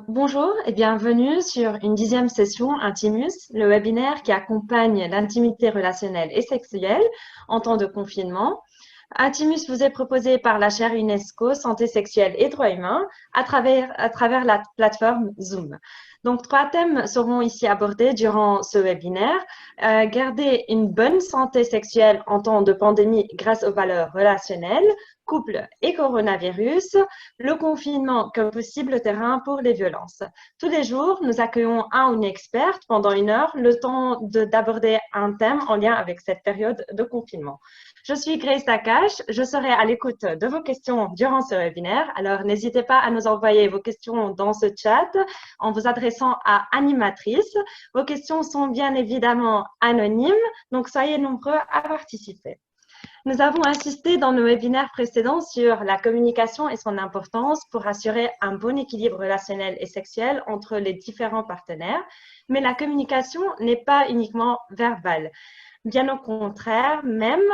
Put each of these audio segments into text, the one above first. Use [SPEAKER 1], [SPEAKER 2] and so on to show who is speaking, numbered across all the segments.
[SPEAKER 1] Bonjour et bienvenue sur une 10e session Intimus, le webinaire qui accompagne l'intimité relationnelle et sexuelle en temps de confinement. Intimus vous est proposé par la chaire UNESCO Santé sexuelle et droits humains à travers la plateforme Zoom. Donc, trois thèmes seront ici abordés durant ce webinaire. Garder une bonne santé sexuelle en temps de pandémie grâce aux valeurs relationnelles, couple et coronavirus, le confinement comme possible terrain pour les violences. Tous les jours, nous accueillons un ou une experte pendant 1 heure, le temps d'aborder un thème en lien avec cette période de confinement. Je suis Grace Takash, je serai à l'écoute de vos questions durant ce webinaire, alors n'hésitez pas à nous envoyer vos questions dans ce chat en vous adressant à Animatrice. Vos questions sont bien évidemment anonymes, donc soyez nombreux à participer. Nous avons insisté dans nos webinaires précédents sur la communication et son importance pour assurer un bon équilibre relationnel et sexuel entre les différents partenaires, mais la communication n'est pas uniquement verbale. Bien au contraire, même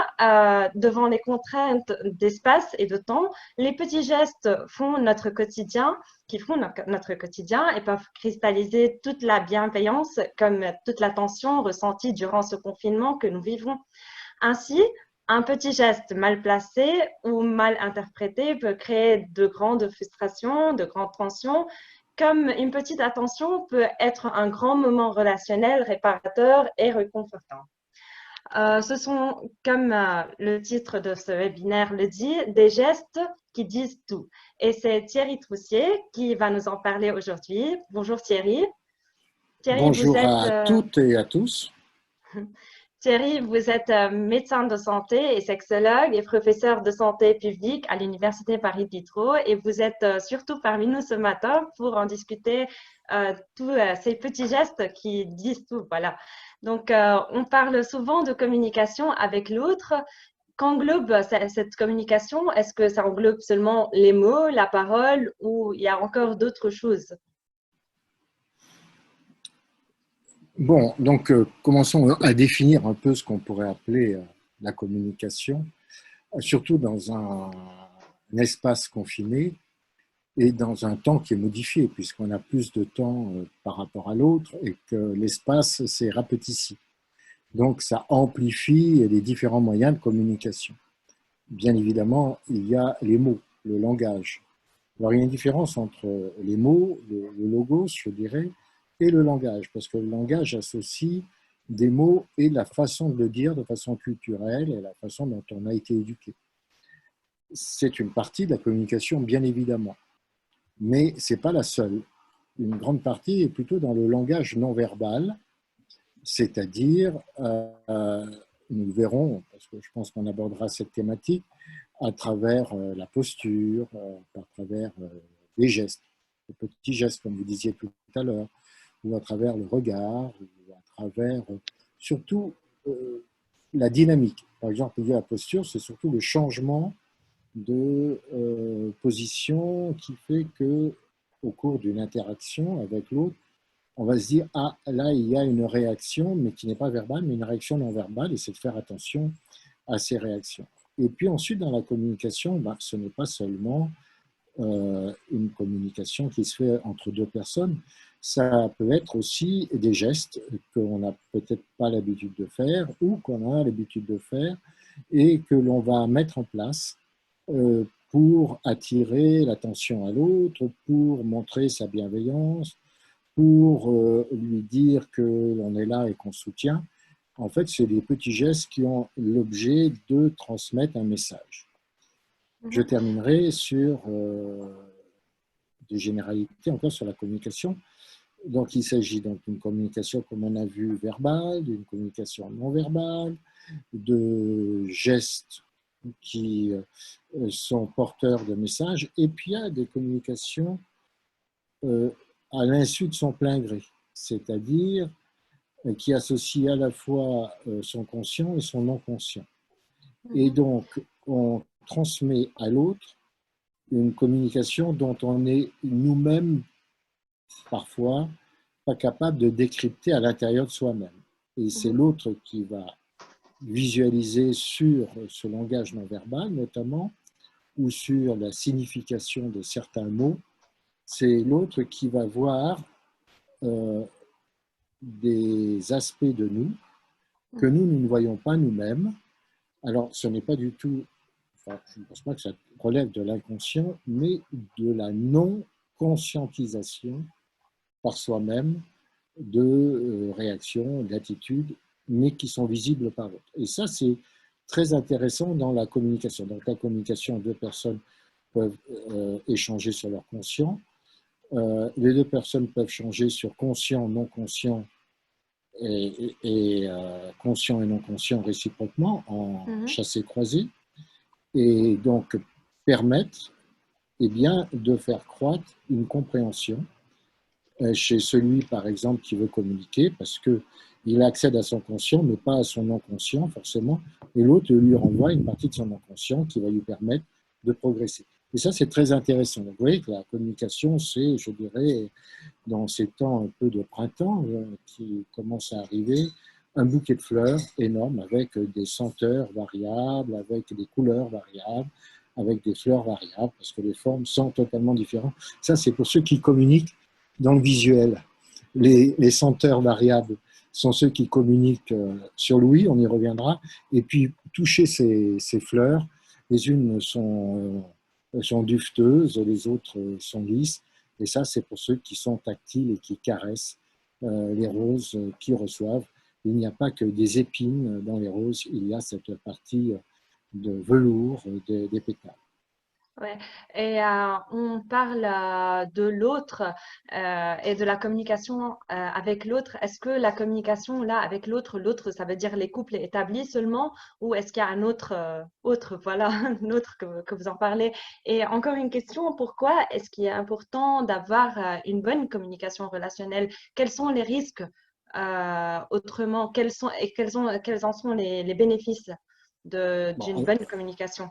[SPEAKER 1] devant les contraintes d'espace et de temps, les petits gestes font notre quotidien, qui font notre quotidien et peuvent cristalliser toute la bienveillance comme toute la tension ressentie durant ce confinement que nous vivons. Ainsi, un petit geste mal placé ou mal interprété peut créer de grandes frustrations, de grandes tensions, comme une petite attention peut être un grand moment relationnel réparateur et réconfortant. Ce sont, comme le titre de ce webinaire le dit, des gestes qui disent tout. Et c'est Thierry Troussier qui va nous en parler aujourd'hui. Bonjour Thierry. Thierry, vous
[SPEAKER 2] Bonjour
[SPEAKER 1] êtes,
[SPEAKER 2] à toutes et à tous.
[SPEAKER 1] Thierry, vous êtes médecin de santé et sexologue et professeur de santé publique à l'Université Paris-Diderot et vous êtes surtout parmi nous ce matin pour en discuter tous ces petits gestes qui disent tout. Voilà. Donc, on parle souvent de communication avec l'autre. Qu'englobe cette communication? Est-ce que ça englobe seulement les mots, la parole ou il y a encore d'autres choses?
[SPEAKER 2] Bon, donc commençons à définir un peu ce qu'on pourrait appeler la communication, surtout dans un espace confiné et dans un temps qui est modifié, puisqu'on a plus de temps par rapport à l'autre et que l'espace, c'est rapetissé. Donc ça amplifie les différents moyens de communication. Bien évidemment, il y a les mots, le langage. Alors, il y a une différence entre les mots, le logos, je dirais, et le langage, parce que le langage associe des mots et la façon de le dire de façon culturelle et la façon dont on a été éduqué. C'est une partie de la communication, bien évidemment, mais ce n'est pas la seule. Une grande partie est plutôt dans le langage non verbal, c'est-à-dire, nous le verrons, parce que je pense qu'on abordera cette thématique, à travers la posture, à travers les gestes, les petits gestes, comme vous disiez tout à l'heure, ou à travers le regard, ou à travers surtout la dynamique. Par exemple, la posture, c'est surtout le changement de position qui fait que, au cours d'une interaction avec l'autre, on va se dire, ah, là, il y a une réaction, mais qui n'est pas verbale, mais une réaction non verbale, et c'est de faire attention à ces réactions. Et puis ensuite, dans la communication, ben, ce n'est pas seulement une communication qui se fait entre deux personnes, ça peut être aussi des gestes qu'on n'a peut-être pas l'habitude de faire ou qu'on a l'habitude de faire et que l'on va mettre en place pour attirer l'attention à l'autre, pour montrer sa bienveillance, pour lui dire que l'on est là et qu'on soutient. En fait, c'est des petits gestes qui ont l'objet de transmettre un message. Je
[SPEAKER 1] Mhm.
[SPEAKER 2] terminerai sur des généralités encore sur la communication. Donc, il s'agit donc d'une communication, comme on a vu, verbale, d'une communication non verbale, de gestes qui sont porteurs de messages, et puis il y a des communications à l'insu de son plein gré, c'est-à-dire qui associe à la fois son conscient et son non conscient. Et
[SPEAKER 1] Mhm.
[SPEAKER 2] donc, on transmet à l'autre une communication dont on est nous-mêmes parfois pas capable de décrypter à l'intérieur de soi-même. Et c'est
[SPEAKER 1] Mhm.
[SPEAKER 2] l'autre qui va visualiser sur ce langage non verbal notamment, ou sur la signification de certains mots, c'est l'autre qui va voir euh, des aspects de nous que nous ne voyons pas nous-mêmes. Alors, ce n'est pas du tout, enfin, je ne pense pas que ça relève de l'inconscient, mais de la non-conscientisation par soi-même de réactions, d'attitudes, mais qui sont visibles par l'autre. Et ça, c'est très intéressant dans la communication. Donc, la communication, deux personnes peuvent échanger sur leur conscient. Les deux personnes peuvent changer sur conscient, non conscient et conscient et non conscient réciproquement en
[SPEAKER 1] Mhm.
[SPEAKER 2] chassé-croisé. Et donc permettre eh bien, de faire croître une compréhension chez celui, par exemple, qui veut communiquer, parce qu'il accède à son conscient, mais pas à son non-conscient, forcément, et l'autre lui renvoie une partie de son non-conscient qui va lui permettre de progresser. Et ça, c'est très intéressant. Donc, vous voyez que la communication, c'est, je dirais, dans ces temps un peu de printemps qui commencent à arriver, un bouquet de fleurs énorme avec des senteurs variables, avec des couleurs variables, avec des fleurs variables, parce que les formes sont totalement différentes. Ça, c'est pour ceux qui communiquent dans le visuel. Les senteurs variables sont ceux qui communiquent sur l'ouïe, on y reviendra, et puis toucher ces fleurs, les unes sont dufteuses, les autres sont lisses, et ça, c'est pour ceux qui sont tactiles et qui caressent les roses qu'ils reçoivent. Il n'y a pas que des épines dans les roses, il y a cette partie de velours des pétales.
[SPEAKER 1] Ouais. Et on parle de l'autre et de la communication avec l'autre. Est-ce que la communication là avec l'autre, l'autre, ça veut dire les couples établis seulement, ou est-ce qu'il y a un autre, voilà, un autre que vous en parlez? Et encore une question, pourquoi est-ce qu'il est important d'avoir une bonne communication relationnelle? Quels sont les risques autrement? Quels en sont les bénéfices d'une
[SPEAKER 2] Bon,
[SPEAKER 1] bonne communication?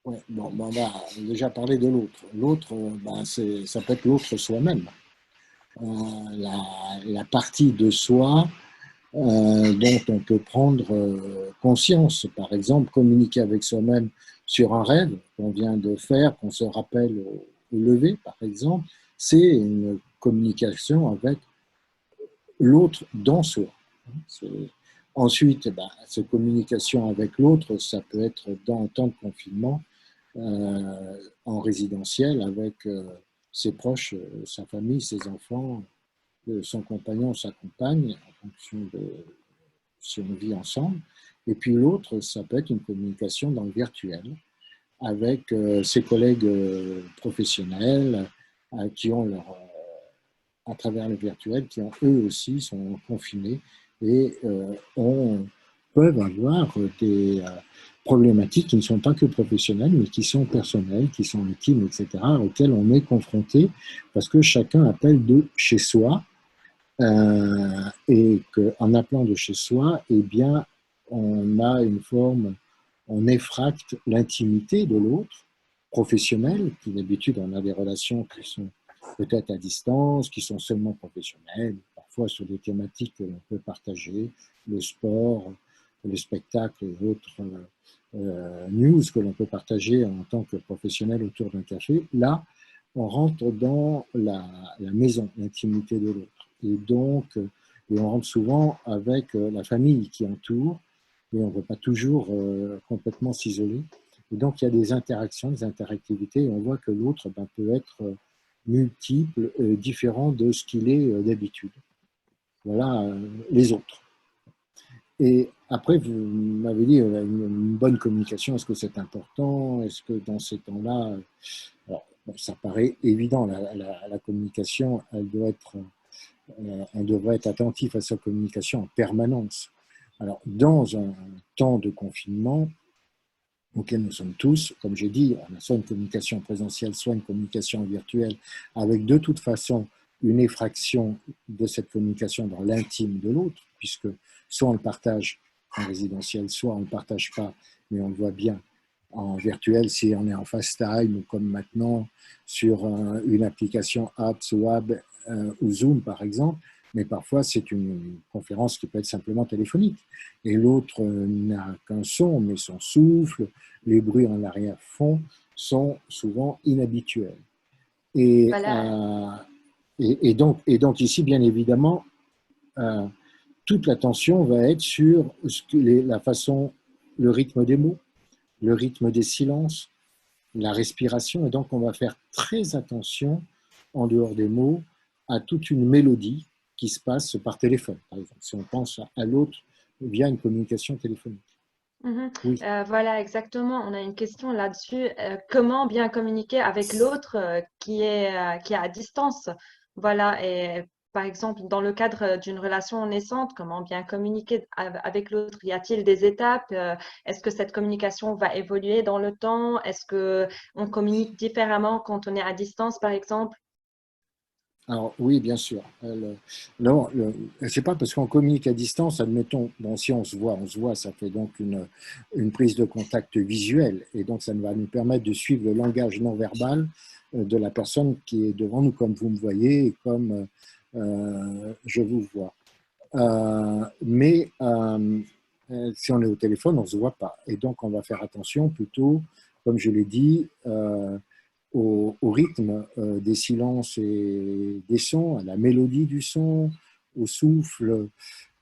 [SPEAKER 2] ouais, bon, ben, on va déjà parler de l'autre. L'autre, ben, ça peut être l'autre soi-même. La partie de soi dont on peut prendre conscience. Par exemple, communiquer avec soi-même sur un rêve qu'on vient de faire, qu'on se rappelle au lever, par exemple, c'est une communication avec l'autre dans soi. Ensuite, ben, cette communication avec l'autre, ça peut être dans un temps de confinement, en résidentiel, avec ses proches, sa famille, ses enfants, son compagnon, sa compagne, en fonction de si on vit ensemble. Et puis l'autre, ça peut être une communication dans le virtuel avec ses collègues professionnels qui ont à travers le virtuel, qui ont eux aussi sont confinés et peuvent avoir des problématiques qui ne sont pas que professionnelles, mais qui sont personnelles, qui sont intimes, etc., auxquelles on est confronté parce que chacun appelle de chez soi et qu'en appelant de chez soi, eh bien, on a une forme, on effracte l'intimité de l'autre, professionnel, qui d'habitude on a des relations qui sont peut-être à distance, qui sont seulement professionnelles, parfois sur des thématiques que l'on peut partager, le sport, le spectacle et autres news que l'on peut partager en tant que professionnel autour d'un café. Là, on rentre dans la maison, l'intimité de l'autre. Et donc, et on rentre souvent avec la famille qui entoure, et on ne veut pas toujours complètement s'isoler. Et donc, il y a des interactions, des interactivités, et on voit que l'autre ben, peut être multiple, différent de ce qu'il est d'habitude. Voilà les autres. Et après, vous m'avez dit une bonne communication, est-ce que c'est important? Est-ce que dans ces temps-là, alors, bon, ça paraît évident, la communication, elle devrait être attentive à sa communication en permanence. Alors, dans un temps de confinement auquel nous sommes tous, comme j'ai dit, on a soit une communication présentielle, soit une communication virtuelle, avec de toute façon une effraction de cette communication dans l'intime de l'autre, puisque soit on le partage en résidentiel, soit on ne le partage pas, mais on le voit bien en virtuel si on est en FaceTime ou comme maintenant sur une application Apps Web ou Zoom par exemple, mais parfois c'est une conférence qui peut être simplement téléphonique. Et l'autre n'a qu'un son, mais son souffle, les bruits en arrière-fond sont souvent inhabituels. Et,
[SPEAKER 1] Voilà.
[SPEAKER 2] donc ici, bien évidemment, euh, toute l'attention va être sur la façon, le rythme des mots, le rythme des silences, la respiration. Et donc, on va faire très attention, en dehors des mots, à toute une mélodie qui se passe par téléphone, par exemple, si on pense à l'autre via une communication téléphonique.
[SPEAKER 1] Mhm.
[SPEAKER 2] Oui.
[SPEAKER 1] Voilà, exactement. On a une question là-dessus. Comment bien communiquer avec l'autre qui est à distance? Voilà. Et par exemple, dans le cadre d'une relation naissante, comment bien communiquer avec l'autre? Y a-t-il des étapes? Est-ce que cette communication va évoluer dans le temps? Est-ce que on communique différemment quand on est à distance, par exemple?
[SPEAKER 2] Alors oui, bien sûr. Non, c'est pas parce qu'on communique à distance, admettons, bon, si on se voit, ça fait donc une prise de contact visuelle, et donc ça va nous permettre de suivre le langage non verbal de la personne qui est devant nous, comme vous me voyez et comme je vous vois. Mais si on est au téléphone, on ne se voit pas, et donc on va faire attention plutôt, comme je l'ai dit, au rythme des silences et des sons, à la mélodie du son, au souffle,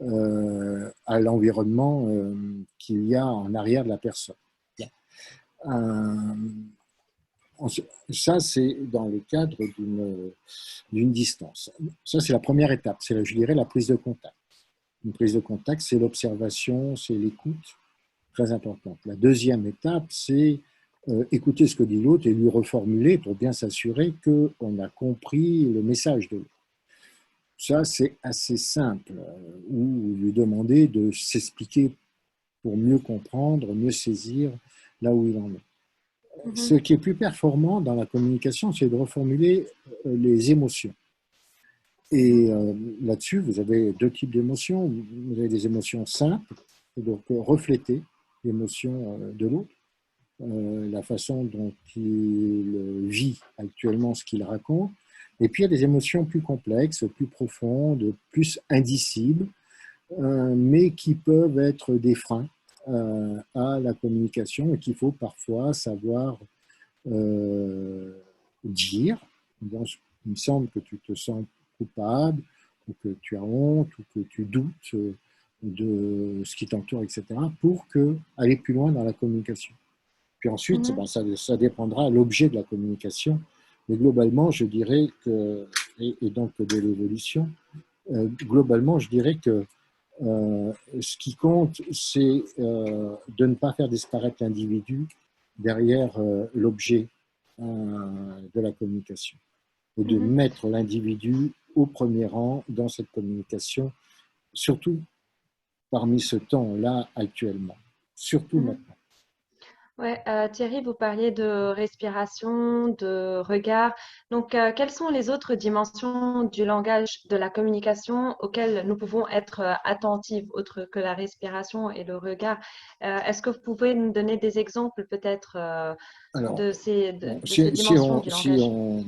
[SPEAKER 2] à l'environnement qu'il y a en arrière de la personne. Euh, Ça, c'est dans le cadre d'une distance. Ça, c'est la première étape, c'est, je dirais, la prise de contact. Une prise de contact, c'est l'observation, c'est l'écoute, très importante. La deuxième étape, c'est écouter ce que dit l'autre et lui reformuler pour bien s'assurer qu'on a compris le message de l'autre. Ça, c'est assez simple, ou lui demander de s'expliquer pour mieux comprendre, mieux saisir là où il en est. Ce
[SPEAKER 1] Mhm.
[SPEAKER 2] qui est plus performant dans la communication, c'est de reformuler les émotions. Et là-dessus, vous avez deux types d'émotions. Vous avez des émotions simples, donc refléter l'émotion de l'autre, la façon dont il vit actuellement ce qu'il raconte. Et puis il y a des émotions plus complexes, plus profondes, plus indicibles, mais qui peuvent être des freins à la communication et qu'il faut parfois savoir dire. Donc, il me semble que tu te sens coupable, ou que tu as honte, ou que tu doutes de ce qui t'entoure, etc., pour aller plus loin dans la communication. Puis ensuite,
[SPEAKER 1] Mhm.
[SPEAKER 2] ben, ça dépendra de l'objet de la communication. Mais globalement, je dirais que, et donc de l'évolution, globalement, je dirais que ce qui compte, c'est de ne pas faire disparaître l'individu derrière l'objet de la communication et de
[SPEAKER 1] Mhm.
[SPEAKER 2] mettre l'individu au premier rang dans cette communication, surtout parmi ce temps-là actuellement, surtout
[SPEAKER 1] Mhm.
[SPEAKER 2] maintenant.
[SPEAKER 1] Ouais, Thierry, vous parliez de respiration, de regard. Donc, quelles sont les autres dimensions du langage de la communication auxquelles nous pouvons être attentifs, autres que la respiration et le regard? Est-ce que vous pouvez nous donner des exemples peut-être
[SPEAKER 2] Alors, bon,
[SPEAKER 1] de ces dimensions du langage?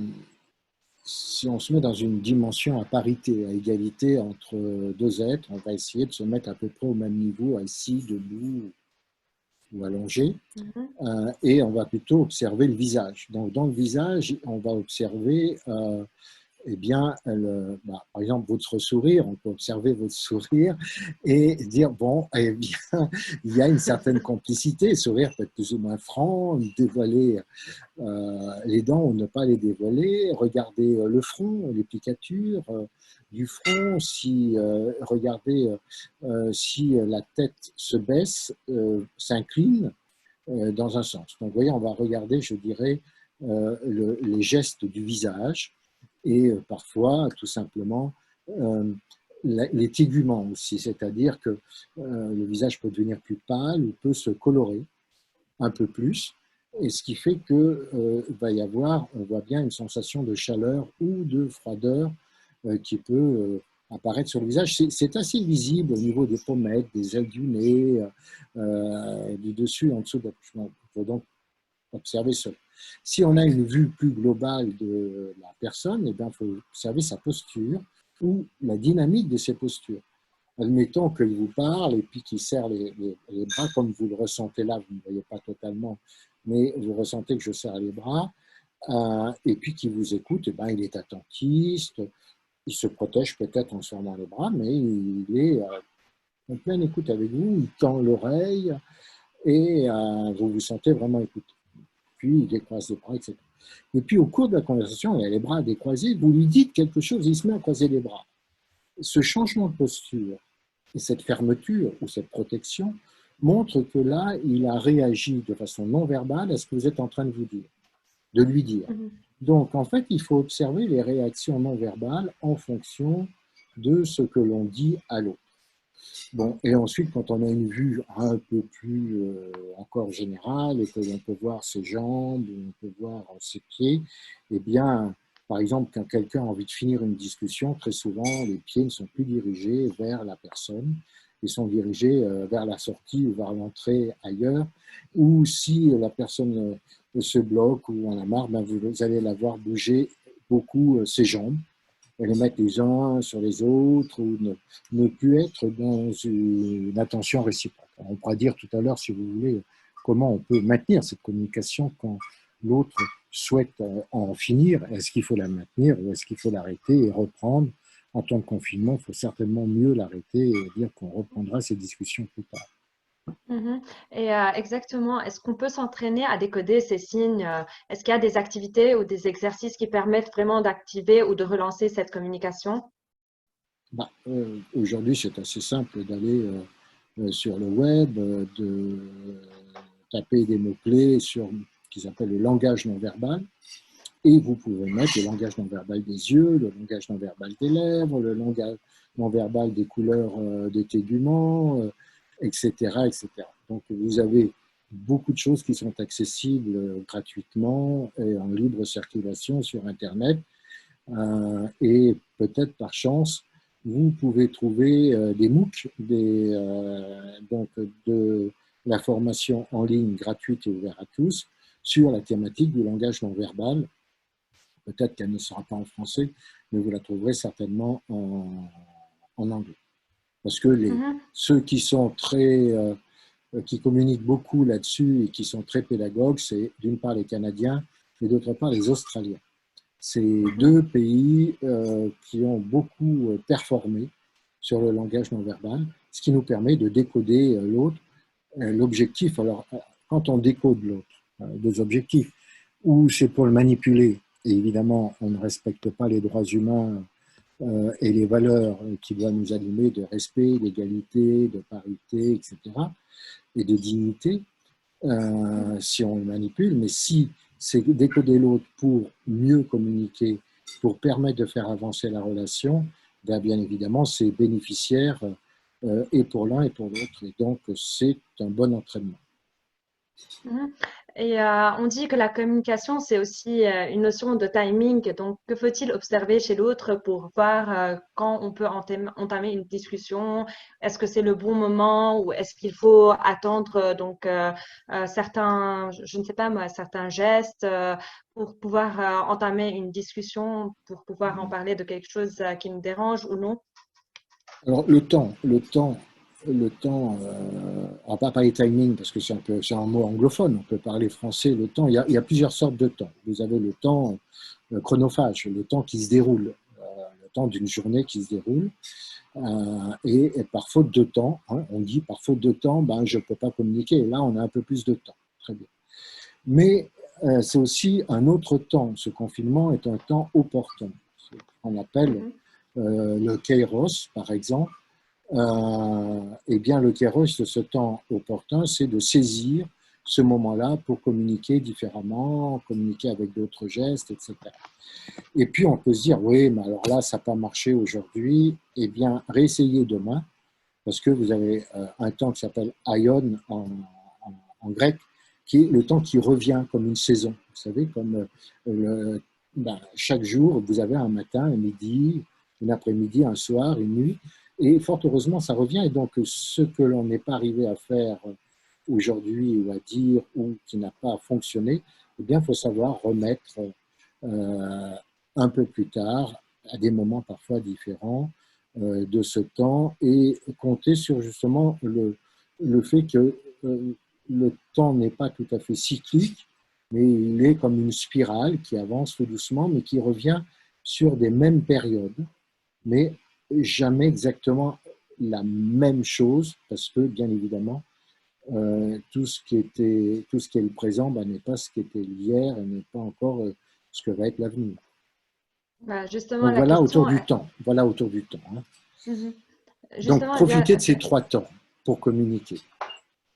[SPEAKER 2] si on se met dans une dimension à parité, à égalité entre deux êtres, on va essayer de se mettre à peu près au même niveau, assis, debout ou allongé,
[SPEAKER 1] Mhm.
[SPEAKER 2] et on va plutôt observer le visage. Donc, dans le visage, on va observer eh bien, par exemple, votre sourire, on peut observer votre sourire et dire, bon, eh bien, il y a une certaine complicité. Le sourire peut être plus ou moins franc, dévoiler les dents ou ne pas les dévoiler, regarder le front, les plicatures du front, regarder si la tête se baisse, s'incline dans un sens. Donc, vous voyez, on va regarder, je dirais, les gestes du visage et parfois, tout simplement, euh, les téguments aussi, c'est-à-dire que le visage peut devenir plus pâle ou peut se colorer un peu plus, et ce qui fait que va y avoir, on voit bien une sensation de chaleur ou de froideur qui peut apparaître sur le visage. C'est assez visible au niveau des pommettes, des ailes du nez, du dessus, en dessous de la bouche. Il faut donc observer cela. Si on a une vue plus globale de la personne, eh bien, il faut observer sa posture ou la dynamique de ses postures. Admettons qu'il vous parle et puis qu'il serre les bras, comme vous le ressentez là, vous ne voyez pas totalement, mais vous ressentez que je serre les bras. et puis qui vous écoute, eh ben, il est attentiste, il se protège peut-être en se fermant les bras, mais il est en pleine écoute avec vous, il tend l'oreille et vous vous sentez vraiment écouté. Puis il décroise les bras, etc. Et puis au cours de la conversation, il a les bras décroisés, vous lui dites quelque chose, il se met à croiser les bras. Ce changement de posture et cette fermeture ou cette protection montre que là, il a réagi de façon non verbale à ce que vous êtes en train de lui dire.
[SPEAKER 1] Mhm.
[SPEAKER 2] Donc, en fait, il faut observer les réactions non verbales en fonction de ce que l'on dit à l'autre. Bon, et ensuite, quand on a une vue un peu plus encore générale et que l'on peut voir ses jambes, on peut voir ses pieds, eh bien, par exemple, quand quelqu'un a envie de finir une discussion, très souvent, les pieds ne sont plus dirigés vers la personne, ils sont dirigés vers la sortie ou vers l'entrée ailleurs, ou si la personne se bloque ou en a marre, ben vous allez la voir bouger beaucoup ses jambes et les mettre les uns sur les autres ou ne plus être dans une attention réciproque. On pourra dire tout à l'heure, si vous voulez, comment on peut maintenir cette communication quand l'autre souhaite en finir. Est-ce qu'il faut la maintenir ou est-ce qu'il faut l'arrêter et reprendre? En temps de confinement, il faut certainement mieux l'arrêter et dire qu'on reprendra ces discussions plus tard.
[SPEAKER 1] Mhm. Et exactement, est-ce qu'on peut s'entraîner à décoder ces signes? Est-ce qu'il y a des activités ou des exercices qui permettent vraiment d'activer ou de relancer cette communication?
[SPEAKER 2] Bah, aujourd'hui, c'est assez simple d'aller sur le web, de taper des mots-clés sur qui s'appelle le langage non verbal. Et vous pouvez mettre le langage non verbal des yeux, le langage non verbal des lèvres, le langage non verbal des couleurs des téguments, etc., etc. Donc vous avez beaucoup de choses qui sont accessibles gratuitement et en libre circulation sur Internet. Et peut-être par chance, vous pouvez trouver des MOOC, donc de la formation en ligne gratuite et ouverte à tous sur la thématique du langage non verbal. Peut-être qu'elle ne sera pas en français, mais vous la trouverez certainement en anglais. Parce que
[SPEAKER 1] Mhm.
[SPEAKER 2] ceux qui sont qui communiquent beaucoup là-dessus et qui sont très pédagogues, c'est d'une part les Canadiens et d'autre part les Australiens. C'est
[SPEAKER 1] Mhm.
[SPEAKER 2] deux pays qui ont beaucoup performé sur le langage non verbal, ce qui nous permet de décoder l'autre, l'objectif. Alors, quand on décode l'autre, deux objectifs, ou c'est pour le manipuler, et évidemment, on ne respecte pas les droits humains et les valeurs qui doivent nous animer de respect, d'égalité, de parité, etc., et de dignité,
[SPEAKER 1] Mhm.
[SPEAKER 2] si on le manipule, mais si c'est décoder l'autre pour mieux communiquer, pour permettre de faire avancer la relation, bien évidemment, c'est bénéficiaire et pour l'un et pour l'autre. Et donc, c'est un bon entraînement.
[SPEAKER 1] Mhm. Et on dit que la communication, c'est aussi une notion de timing. Donc, que faut-il observer chez l'autre pour voir quand on peut entamer une discussion? Est-ce que c'est le bon moment ou est-ce qu'il faut attendre certains, je ne sais pas moi, certains gestes pour pouvoir entamer une discussion, pour pouvoir en parler de quelque chose qui nous dérange ou non?
[SPEAKER 2] Alors, on va pas parler timing parce que c'est un mot anglophone, on peut parler français, le temps, il y a plusieurs sortes de temps. Vous avez le temps chronophage, le temps qui se déroule, le temps d'une journée qui se déroule, et par faute de temps, hein, on dit par faute de temps, ben, je ne peux pas communiquer, et là on a un peu plus de temps, très bien. Mais c'est aussi un autre temps, ce confinement est un temps opportun, ce qu'on appelle
[SPEAKER 1] Mhm.
[SPEAKER 2] le kairos par exemple. Eh bien, le kéros de ce temps opportun, c'est de saisir ce moment-là pour communiquer différemment, communiquer avec d'autres gestes, etc. Et puis, on peut se dire, oui, mais alors là, ça n'a pas marché aujourd'hui, eh bien, réessayez demain, parce que vous avez un temps qui s'appelle aion en grec, qui est le temps qui revient comme une saison. Vous savez, comme chaque jour, vous avez un matin, un midi, une après-midi, un soir, une nuit, et fort heureusement, ça revient. Et donc, ce que l'on n'est pas arrivé à faire aujourd'hui ou à dire ou qui n'a pas fonctionné, eh bien, il faut savoir remettre euh, un peu plus tard, à des moments parfois différents de ce temps, et compter sur justement le fait que le temps n'est pas tout à fait cyclique, mais il est comme une spirale qui avance tout doucement, mais qui revient sur des mêmes périodes, mais jamais exactement la même chose, parce que, bien évidemment, tout ce qui est le présent n'est pas ce qui était l'hier et n'est pas encore ce que va être l'avenir.
[SPEAKER 1] Bah, justement,
[SPEAKER 2] Donc
[SPEAKER 1] la
[SPEAKER 2] voilà autour
[SPEAKER 1] question,
[SPEAKER 2] du temps. Voilà autour du temps. Hein.
[SPEAKER 1] mhm.
[SPEAKER 2] Donc
[SPEAKER 1] Justement,
[SPEAKER 2] profitez de ces 3 temps pour communiquer.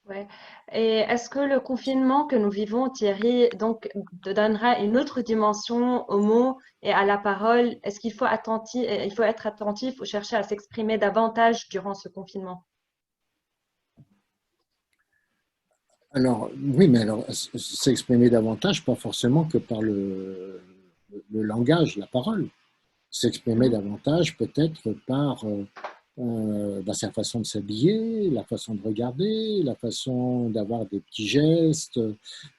[SPEAKER 1] ouais. Et est-ce que le confinement que nous vivons, Thierry, donc, donnera une autre dimension aux mots et à la parole? Est-ce qu'il faut il faut être attentif ou chercher à s'exprimer davantage durant ce confinement?
[SPEAKER 2] Alors oui, mais alors s'exprimer davantage, pas forcément que par le langage, la parole. S'exprimer
[SPEAKER 1] Mhm,
[SPEAKER 2] davantage peut-être par sa façon de s'habiller, la façon de regarder, la façon d'avoir des petits gestes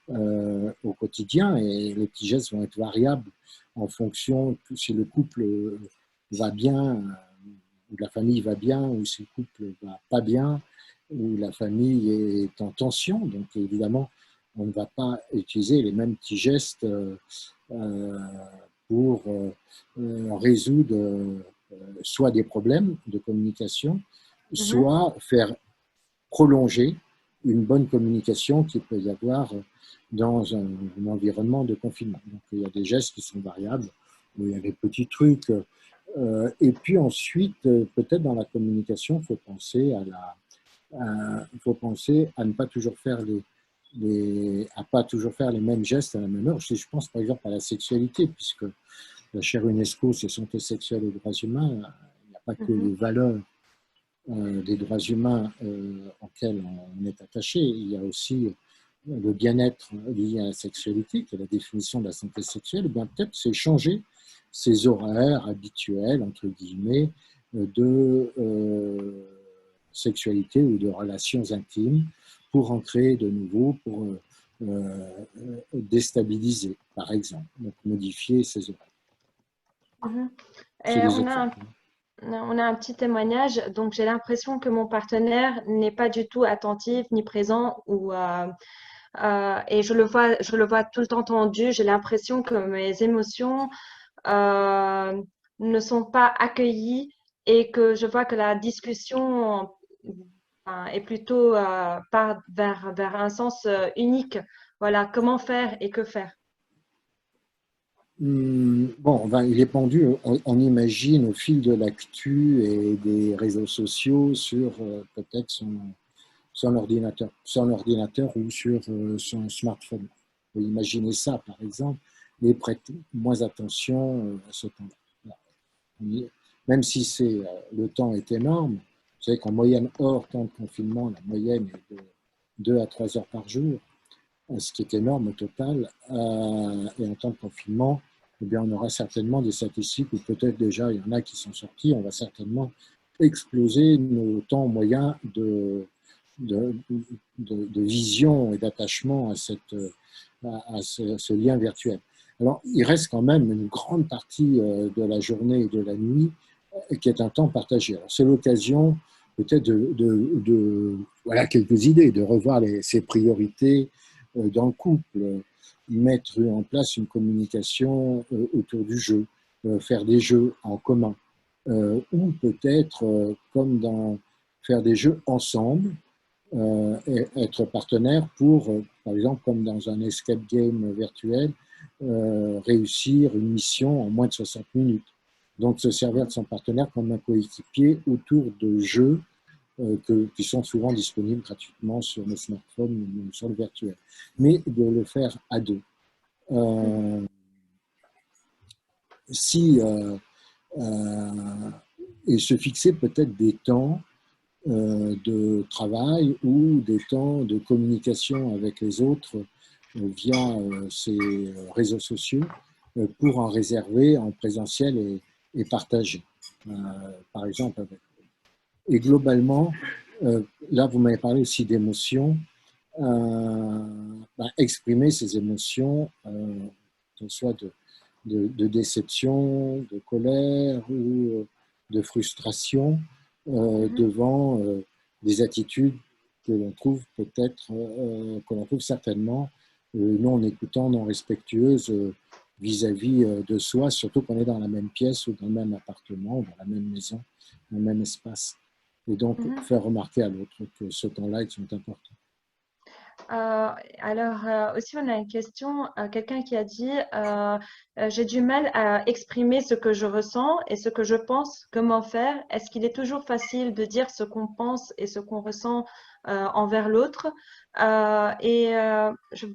[SPEAKER 2] au quotidien. Et les petits gestes vont être variables en fonction que si le couple va bien, ou la famille va bien, ou si le couple va pas bien, ou la famille est en tension. Donc évidemment, on ne va pas utiliser les mêmes petits gestes euh, pour résoudre soit des problèmes de communication,
[SPEAKER 1] mhm,
[SPEAKER 2] soit faire prolonger une bonne communication qu'il peut y avoir dans un environnement de confinement. Donc il y a des gestes qui sont variables, il y a des petits trucs. Et puis ensuite, peut-être dans la communication, il faut penser à ne pas toujours faire à pas toujours faire les mêmes gestes à la même heure. Je pense par exemple à la sexualité, puisque la chaire UNESCO, c'est santé sexuelle et droits humains. Il n'y a pas que les
[SPEAKER 1] mhm,
[SPEAKER 2] valeurs des droits humains auxquels on est attaché. Il y a aussi le bien-être lié à la sexualité, qui est la définition de la santé sexuelle. Eh bien, peut-être c'est changer ses horaires habituels, entre guillemets, de sexualité ou de relations intimes pour en créer de nouveaux, pour déstabiliser, par exemple. Donc, modifier ses horaires.
[SPEAKER 1] mhm.
[SPEAKER 2] C'est
[SPEAKER 1] Et
[SPEAKER 2] des exemples.
[SPEAKER 1] on a un petit témoignage. Donc, j'ai l'impression que mon partenaire n'est pas du tout attentif ni présent et je le vois tout le temps tendu. J'ai l'impression que mes émotions euh, ne sont pas accueillies et que je vois que la discussion est plutôt part vers un sens unique. Voilà, comment faire et que faire.
[SPEAKER 2] Bon, ben, il est pendu, on imagine, au fil de l'actu et des réseaux sociaux sur peut-être son ordinateur ou sur son smartphone. Vous imaginez ça, par exemple, et prête moins attention à ce temps-là. Même si le temps est énorme, vous savez qu'en moyenne, hors temps de confinement, la moyenne est de 2 à 3 heures par jour, ce qui est énorme au total. Et en temps de confinement, eh bien, on aura certainement des statistiques où peut-être déjà il y en a qui sont sortis. On va certainement exploser nos temps moyens de, de vision et d'attachement à ce lien virtuel. Alors, il reste quand même une grande partie de la journée et de la nuit qui est un temps partagé. Alors, c'est l'occasion peut-être voilà, quelques idées, de revoir ses priorités dans le couple, mettre en place une communication autour du jeu, faire des jeux en commun, ou peut-être, comme dans faire des jeux ensemble, et être partenaire pour, par exemple, comme dans un escape game virtuel, réussir une mission en moins de 60 minutes. Donc, se servir de son partenaire comme un coéquipier autour de jeux qui sont souvent disponibles gratuitement sur nos smartphones ou sur le virtuel. Mais de le faire à deux.
[SPEAKER 1] Mhm.
[SPEAKER 2] Euh, si, euh, et se fixer peut-être des temps de travail ou des temps de communication avec les autres via ces réseaux sociaux pour en réserver en présentiel et partager. Par exemple, et globalement, là, vous m'avez parlé aussi d'émotions. Exprimer ces émotions, que ce soit de déception, de colère ou de frustration
[SPEAKER 1] Mhm.
[SPEAKER 2] devant des attitudes que l'on trouve peut-être, que l'on trouve certainement non écoutant, non respectueuse vis-à-vis de soi, surtout qu'on est dans la même pièce ou dans le même appartement, ou dans la même maison, dans le même espace. Et donc,
[SPEAKER 1] Mhm.
[SPEAKER 2] faire remarquer à l'autre que ce temps-là est important.
[SPEAKER 1] Aussi, on a une question, quelqu'un qui a dit j'ai du mal à exprimer ce que je ressens et ce que je pense, comment faire? Est-ce qu'il est toujours facile de dire ce qu'on pense et ce qu'on ressent envers l'autre? Je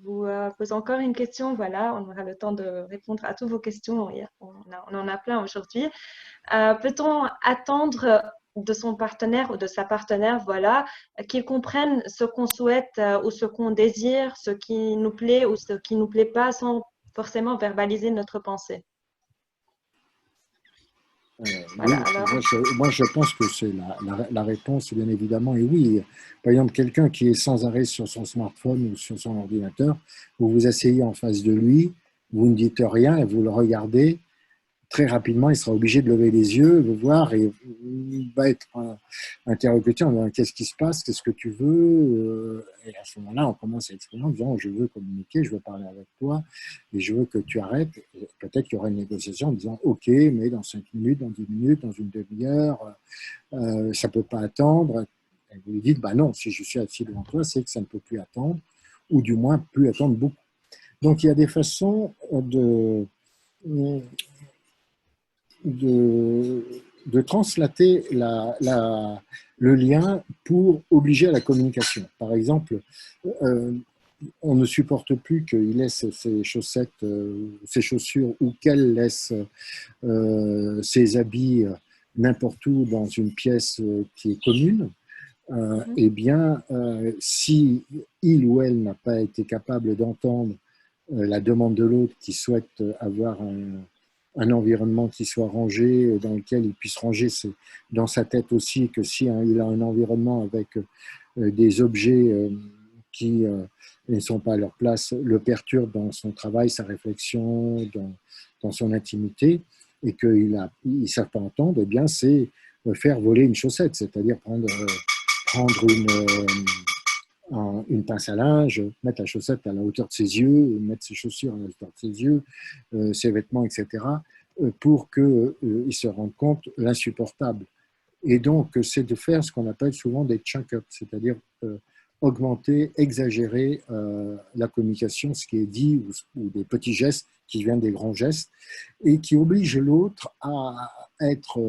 [SPEAKER 1] vous pose encore une question, voilà, on aura le temps de répondre à toutes vos questions, on en a plein aujourd'hui. Peut-on attendre de son partenaire ou de sa partenaire, voilà, qu'il comprenne ce qu'on souhaite ou ce qu'on désire, ce qui nous plaît ou ce qui nous plaît pas, sans forcément verbaliser notre pensée?
[SPEAKER 2] Oui,
[SPEAKER 1] Voilà, alors.
[SPEAKER 2] moi, je pense que c'est la réponse, bien évidemment, et oui. Par exemple, quelqu'un qui est sans arrêt sur son smartphone ou sur son ordinateur, vous vous asseyez en face de lui, vous ne dites rien et vous le regardez, très rapidement, il sera obligé de lever les yeux, de voir, et il va être interlocuteur en disant qu'est-ce qui se passe, qu'est-ce que tu veux. Et à ce moment-là, on commence à exprimer en disant je veux communiquer, je veux parler avec toi, et je veux que tu arrêtes. Et peut-être qu'il y aura une négociation en disant ok, mais dans 5 minutes, dans 10 minutes, dans une demi-heure, ça ne peut pas attendre. Et vous lui dites bah non, si je suis assis devant toi, c'est que ça ne peut plus attendre, ou du moins plus attendre beaucoup. Donc il y a des façons de, de translater le lien pour obliger à la communication. Par exemple, euh, on ne supporte plus qu'il laisse ses chaussettes, ses chaussures ou qu'elle laisse ses habits n'importe où dans une pièce qui est commune.
[SPEAKER 1] Mhm.
[SPEAKER 2] Eh bien, si il ou elle n'a pas été capable d'entendre la demande de l'autre qui souhaite avoir un environnement qui soit rangé, dans lequel il puisse ranger dans sa tête aussi que si hein, il a un environnement avec des objets qui ne sont pas à leur place, le perturbent dans son travail, sa réflexion, dans son intimité, et qu'ils ne savent pas entendre, eh bien c'est faire voler une chaussette, c'est-à-dire prendre une pince à linge, mettre la chaussette à la hauteur de ses yeux, mettre ses chaussures à la hauteur de ses yeux, ses vêtements, etc., pour qu'il se rende compte l'insupportable. Et donc, c'est de faire ce qu'on appelle souvent des chunk-ups, c'est-à-dire augmenter, exagérer la communication, ce qui est dit, ou des petits gestes qui viennent des grands gestes, et qui obligent l'autre à être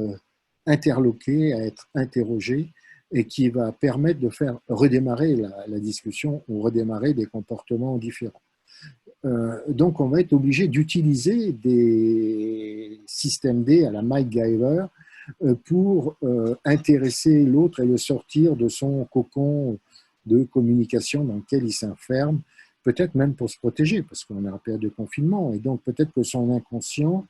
[SPEAKER 2] interloqué, à être interrogé, et qui va permettre de faire redémarrer la discussion ou redémarrer des comportements différents. Donc, on va être obligé d'utiliser des systèmes D à la MacGyver pour intéresser l'autre et le sortir de son cocon de communication dans lequel il s'enferme, peut-être même pour se protéger, parce qu'on est en période de confinement. Et donc, peut-être que son inconscient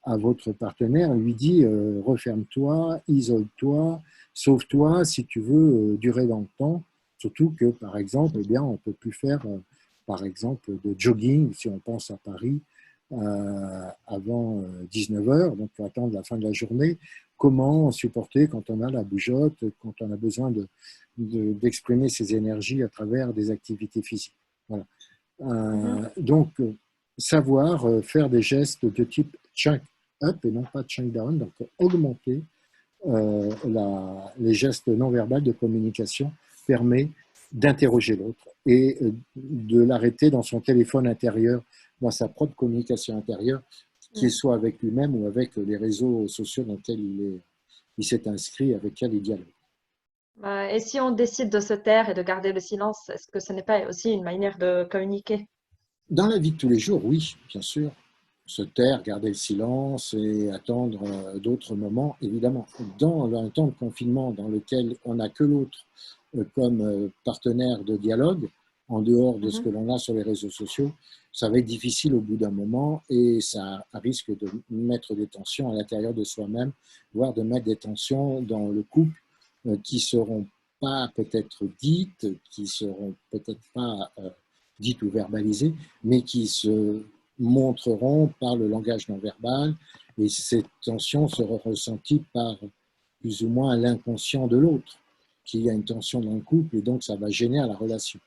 [SPEAKER 2] à votre partenaire lui dit referme-toi, isole-toi, sauve-toi si tu veux durer dans le temps. Surtout que, par exemple, eh bien, on ne peut plus faire, par exemple, de jogging, si on pense à Paris, avant 19 heures, donc il faut attendre la fin de la journée. Comment supporter quand on a la bougeotte, quand on a besoin d'exprimer ses énergies à travers des activités physiques. Voilà.
[SPEAKER 1] Mhm.
[SPEAKER 2] Donc, savoir faire des gestes de type chunk up et non pas chunk down, donc augmenter les gestes non verbaux de communication permet d'interroger l'autre et de l'arrêter dans son téléphone intérieur, dans sa propre communication intérieure, qu'il soit avec lui-même ou avec les réseaux sociaux dans lesquels il s'est inscrit, avec lesquels il dialogue.
[SPEAKER 1] Et si on décide de se taire et de garder le silence, est-ce que ce n'est pas aussi une manière de communiquer?
[SPEAKER 2] Dans la vie de tous les jours, oui, bien sûr. Se taire, garder le silence et attendre d'autres moments, évidemment. Dans un temps de confinement dans lequel on n'a que l'autre comme partenaire de dialogue, en dehors de ce que
[SPEAKER 1] Mhm.
[SPEAKER 2] l'on a sur les réseaux sociaux, ça va être difficile au bout d'un moment et ça risque de mettre des tensions à l'intérieur de soi-même, voire de mettre des tensions dans le couple qui seront pas peut-être dites, qui seront peut-être pas dites ou verbalisées, mais qui se montreront par le langage non verbal, et ces tensions seront ressenties par plus ou moins l'inconscient de l'autre, qu'il y a une tension dans le couple, et donc ça va gêner à la relation.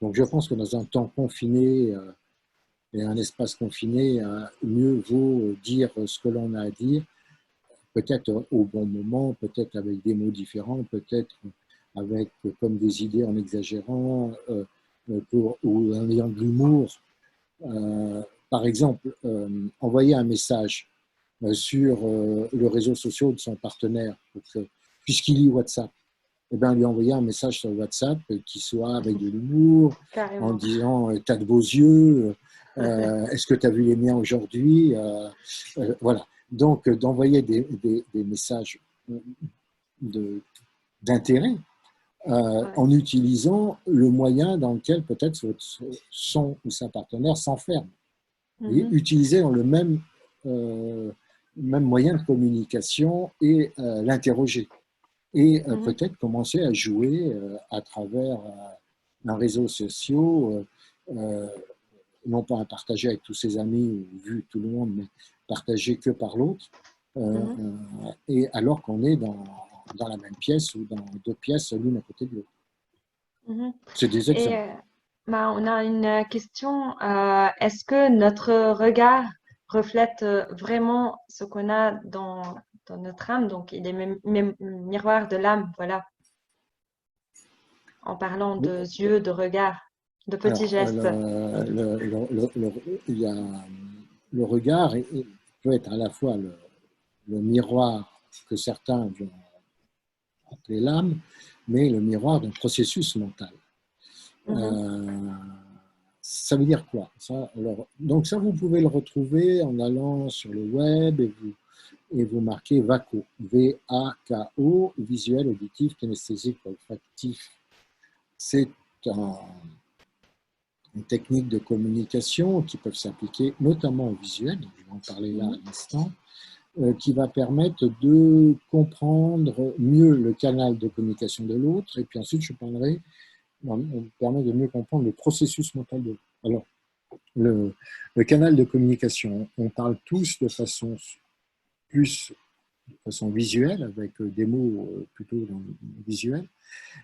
[SPEAKER 2] Donc, je pense que dans un temps confiné et un espace confiné, mieux vaut dire ce que l'on a à dire, peut-être au bon moment, peut-être avec des mots différents, peut-être avec comme des idées en exagérant ou en ayant de l'humour. Par exemple, envoyer un message sur le réseau social de son partenaire, puisqu'il lit WhatsApp, eh bien, lui envoyer un message sur WhatsApp qui soit avec de l'humour, en
[SPEAKER 1] Carrément.
[SPEAKER 2] disant t'as de beaux yeux, est-ce que tu as vu les miens aujourd'hui, voilà. Donc, d'envoyer des messages d'intérêt
[SPEAKER 1] Ouais.
[SPEAKER 2] en utilisant le moyen dans lequel peut-être son ou sa partenaire s'enferme. Et
[SPEAKER 1] Mhm.
[SPEAKER 2] utiliser dans le même moyen de communication et l'interroger. Et
[SPEAKER 1] Mhm.
[SPEAKER 2] peut-être commencer à jouer à travers un réseau social, non pas à partager avec tous ses amis ou vu tout le monde, mais partager que par l'autre.
[SPEAKER 1] Mhm.
[SPEAKER 2] Et alors qu'on est dans la même pièce ou dans deux pièces l'une à côté de l'autre.
[SPEAKER 1] Mhm.
[SPEAKER 2] C'est des
[SPEAKER 1] Et
[SPEAKER 2] exemples.
[SPEAKER 1] bah, on a une question. Est-ce que notre regard reflète vraiment ce qu'on a dans notre âme? Donc, il est même miroir de l'âme, voilà, en parlant de yeux, de regard, de petits
[SPEAKER 2] Alors,
[SPEAKER 1] gestes.
[SPEAKER 2] il y a, le regard peut être à la fois le miroir que certains vont appeler l'âme, mais le miroir d'un processus mental.
[SPEAKER 1] Mhm.
[SPEAKER 2] Euh, Ça veut dire quoi ça, alors, donc ça, vous pouvez le retrouver en allant sur le web et vous marquez VACO, V-A-K-O, visuel, auditif, kinesthésique, olfactif. C'est un, une technique de communication qui peuvent s'appliquer notamment au visuel, je vais en parler là à
[SPEAKER 1] Mhm.
[SPEAKER 2] l'instant, qui va permettre de comprendre mieux le canal de communication de l'autre. Et puis ensuite, je parlerai, on permet de mieux comprendre le processus mental de l'autre. Alors, le canal de communication, on parle tous de façon plus de façon visuelle, avec des mots plutôt visuels.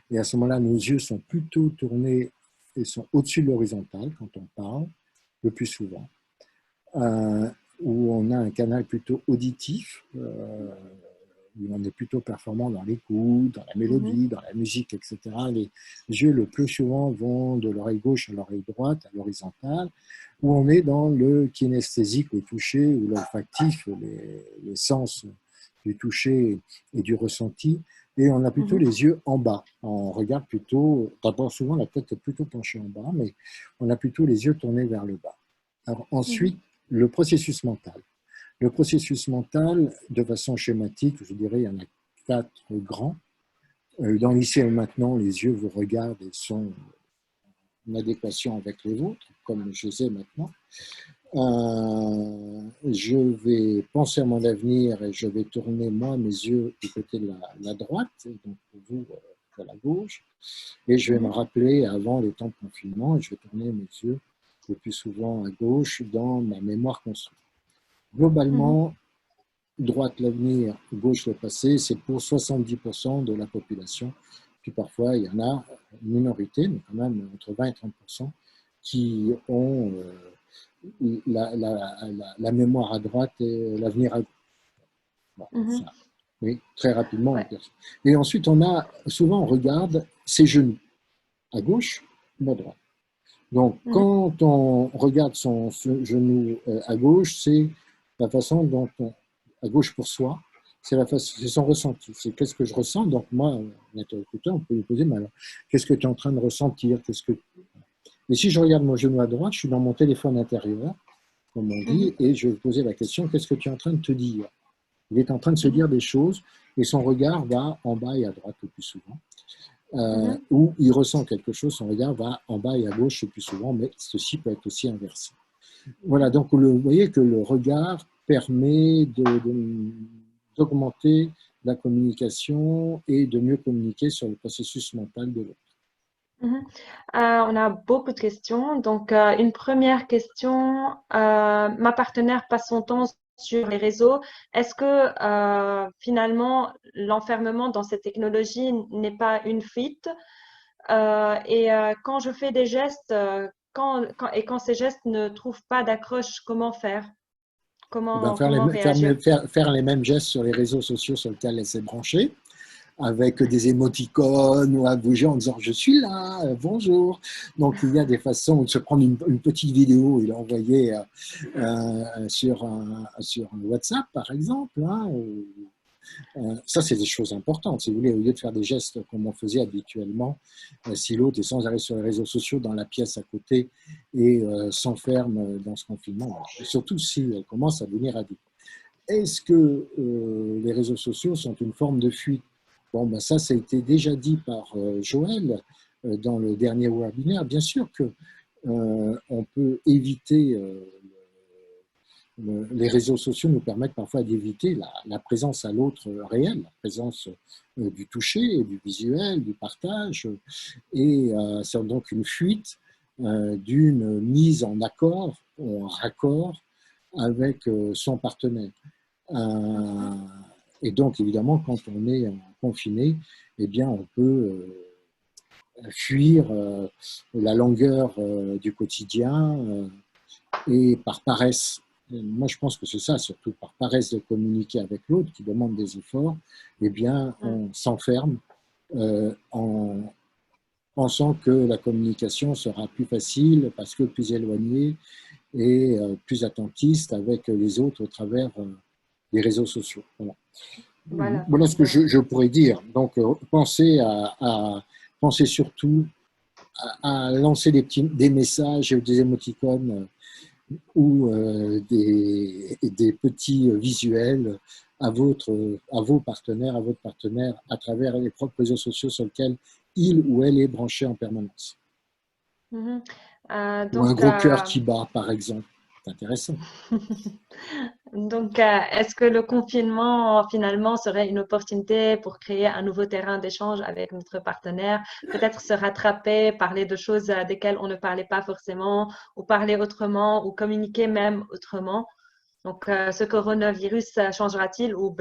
[SPEAKER 2] Et à ce moment-là, nos yeux sont plutôt tournés et sont au-dessus de l'horizontale quand on parle, le plus souvent. Où on a un canal plutôt auditif, où on est plutôt performant dans l'écoute, dans la
[SPEAKER 1] Mhm.
[SPEAKER 2] mélodie, dans la musique, etc. Les yeux, le plus souvent, vont de l'oreille gauche à l'oreille droite, à l'horizontale, où on est dans le kinesthésique, le toucher, ou l'olfactif, les sens du toucher et du ressenti. Et on a plutôt
[SPEAKER 1] Mhm.
[SPEAKER 2] les yeux en bas. On regarde plutôt, d'abord souvent la tête est plutôt penchée en bas, mais on a plutôt les yeux tournés vers le bas. Alors
[SPEAKER 1] Mhm.
[SPEAKER 2] ensuite, le processus mental. Le processus mental, de façon schématique, je dirais, il y en a quatre grands. Dans l'ici et le maintenant, les yeux vous regardent et sont en adéquation avec les vôtres, comme je les ai maintenant. Je vais penser à mon avenir et je vais tourner, moi, mes yeux du côté de la droite, et donc pour vous, de la gauche. Et je vais me
[SPEAKER 1] Mhm.
[SPEAKER 2] rappeler avant les temps de confinement et je vais tourner mes yeux le plus souvent à gauche dans ma mémoire construite.
[SPEAKER 1] Mhm.
[SPEAKER 2] Globalement, droite l'avenir, gauche le passé, c'est pour 70% de la population. Puis parfois, il y en a une minorité, mais quand même entre 20 et 30%, qui ont la mémoire à droite et l'avenir à gauche. Bon,
[SPEAKER 1] Mhm.
[SPEAKER 2] ça, oui, très rapidement.
[SPEAKER 1] Ouais.
[SPEAKER 2] Et ensuite, souvent, on regarde ses genoux, à gauche ou à droite. Donc,
[SPEAKER 1] Mhm.
[SPEAKER 2] quand on regarde son genou à gauche, c'est la façon dont à gauche pour soi, c'est son ressenti. C'est qu'est-ce que je ressens. Donc, moi, l'interlocuteur, on peut lui poser, mais alors, qu'est-ce que tu es en train de ressentir? Et si je regarde mon genou à droite, je suis dans mon téléphone intérieur, comme on dit,
[SPEAKER 1] Mhm.
[SPEAKER 2] et je vais poser la question, qu'est-ce que tu es en train de te dire? Il est en train de se
[SPEAKER 1] Mhm.
[SPEAKER 2] dire des choses, et son regard va en bas et à droite le plus souvent.
[SPEAKER 1] Mhm.
[SPEAKER 2] Où il ressent quelque chose, son regard va en bas et à gauche le plus souvent, mais ceci peut être aussi inversé. Voilà, donc vous voyez que le regard permet d'augmenter la communication et de mieux communiquer sur le processus mental de l'autre.
[SPEAKER 1] Mhm. On a beaucoup de questions. Donc, une première question, ma partenaire passe son temps sur les réseaux. Est-ce que finalement l'enfermement dans cette technologie n'est pas une fuite? Quand je fais des gestes, quand ces gestes ne trouvent pas d'accroche, comment faire?
[SPEAKER 2] Eh ben,
[SPEAKER 1] Comment réagir?
[SPEAKER 2] faire les mêmes gestes sur les réseaux sociaux sur lesquels elle s'est branchée, avec des émoticônes ou à bouger en disant je suis là, bonjour. Donc il y a des façons de se prendre une petite vidéo et l'envoyer sur un WhatsApp par exemple, hein, ça, c'est des choses importantes. Si vous voulez, au lieu de faire des gestes comme on faisait habituellement, si l'autre est sans arrêt sur les réseaux sociaux dans la pièce à côté et s'enferme dans ce confinement, voilà. Et surtout si elle commence à devenir addict. Est-ce que les réseaux sociaux sont une forme de fuite? Bon, ben ça a été déjà dit par Joël dans le dernier webinaire. Bien sûr que on peut éviter les réseaux sociaux nous permettent parfois d'éviter la présence à l'autre réelle, la présence du toucher, du visuel, du partage. Et c'est donc une fuite d'une mise en accord, en raccord avec son partenaire. Euh, et donc, évidemment, quand on est confiné, eh bien, on peut fuir la longueur du quotidien et par paresse. Moi, je pense que c'est ça, surtout par paresse de communiquer avec l'autre qui demande des efforts, eh bien,
[SPEAKER 1] Mm.
[SPEAKER 2] on s'enferme en pensant que la communication sera plus facile parce que plus éloignée et plus attentiste avec les autres au travers des réseaux sociaux. Voilà,
[SPEAKER 1] Voilà.
[SPEAKER 2] voilà ce que je pourrais dire. Donc, pensez surtout à lancer des messages et des émoticônes ou des petits visuels à votre partenaire à travers les propres réseaux sociaux sur lesquels il ou elle est branché en permanence.
[SPEAKER 1] Mhm.
[SPEAKER 2] Ou un
[SPEAKER 1] Donc,
[SPEAKER 2] gros cœur qui bat, par exemple. C'est intéressant.
[SPEAKER 1] Est-ce que le confinement, finalement, serait une opportunité pour créer un nouveau terrain d'échange avec notre partenaire? Peut-être se rattraper, parler de choses desquelles on ne parlait pas forcément, ou parler autrement, ou communiquer même autrement. Donc, ce coronavirus changera-t-il ou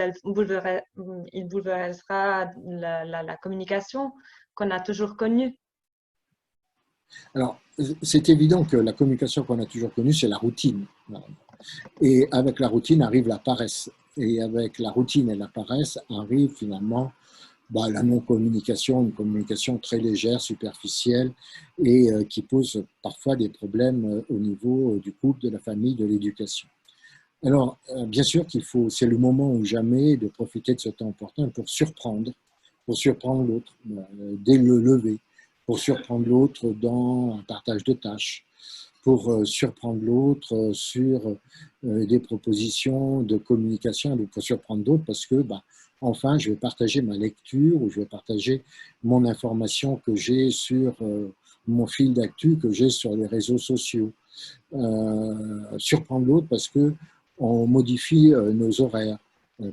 [SPEAKER 1] il bouleversera la communication qu'on a toujours connue?
[SPEAKER 2] Alors, c'est évident que la communication qu'on a toujours connue, c'est la routine. Et avec la routine arrive la paresse. Et avec la routine et la paresse arrive finalement la non-communication, une communication très légère, superficielle, et qui pose parfois des problèmes au niveau du couple, de la famille, de l'éducation. Alors, bien sûr qu'il faut, c'est le moment ou jamais de profiter de ce temps opportun pour surprendre l'autre dès le lever, pour surprendre l'autre dans un partage de tâches, pour surprendre l'autre sur des propositions de communication, pour surprendre d'autres parce que, enfin, je vais partager ma lecture ou je vais partager mon information que j'ai sur mon fil d'actu, que j'ai sur les réseaux sociaux. Surprendre l'autre parce que on modifie nos horaires.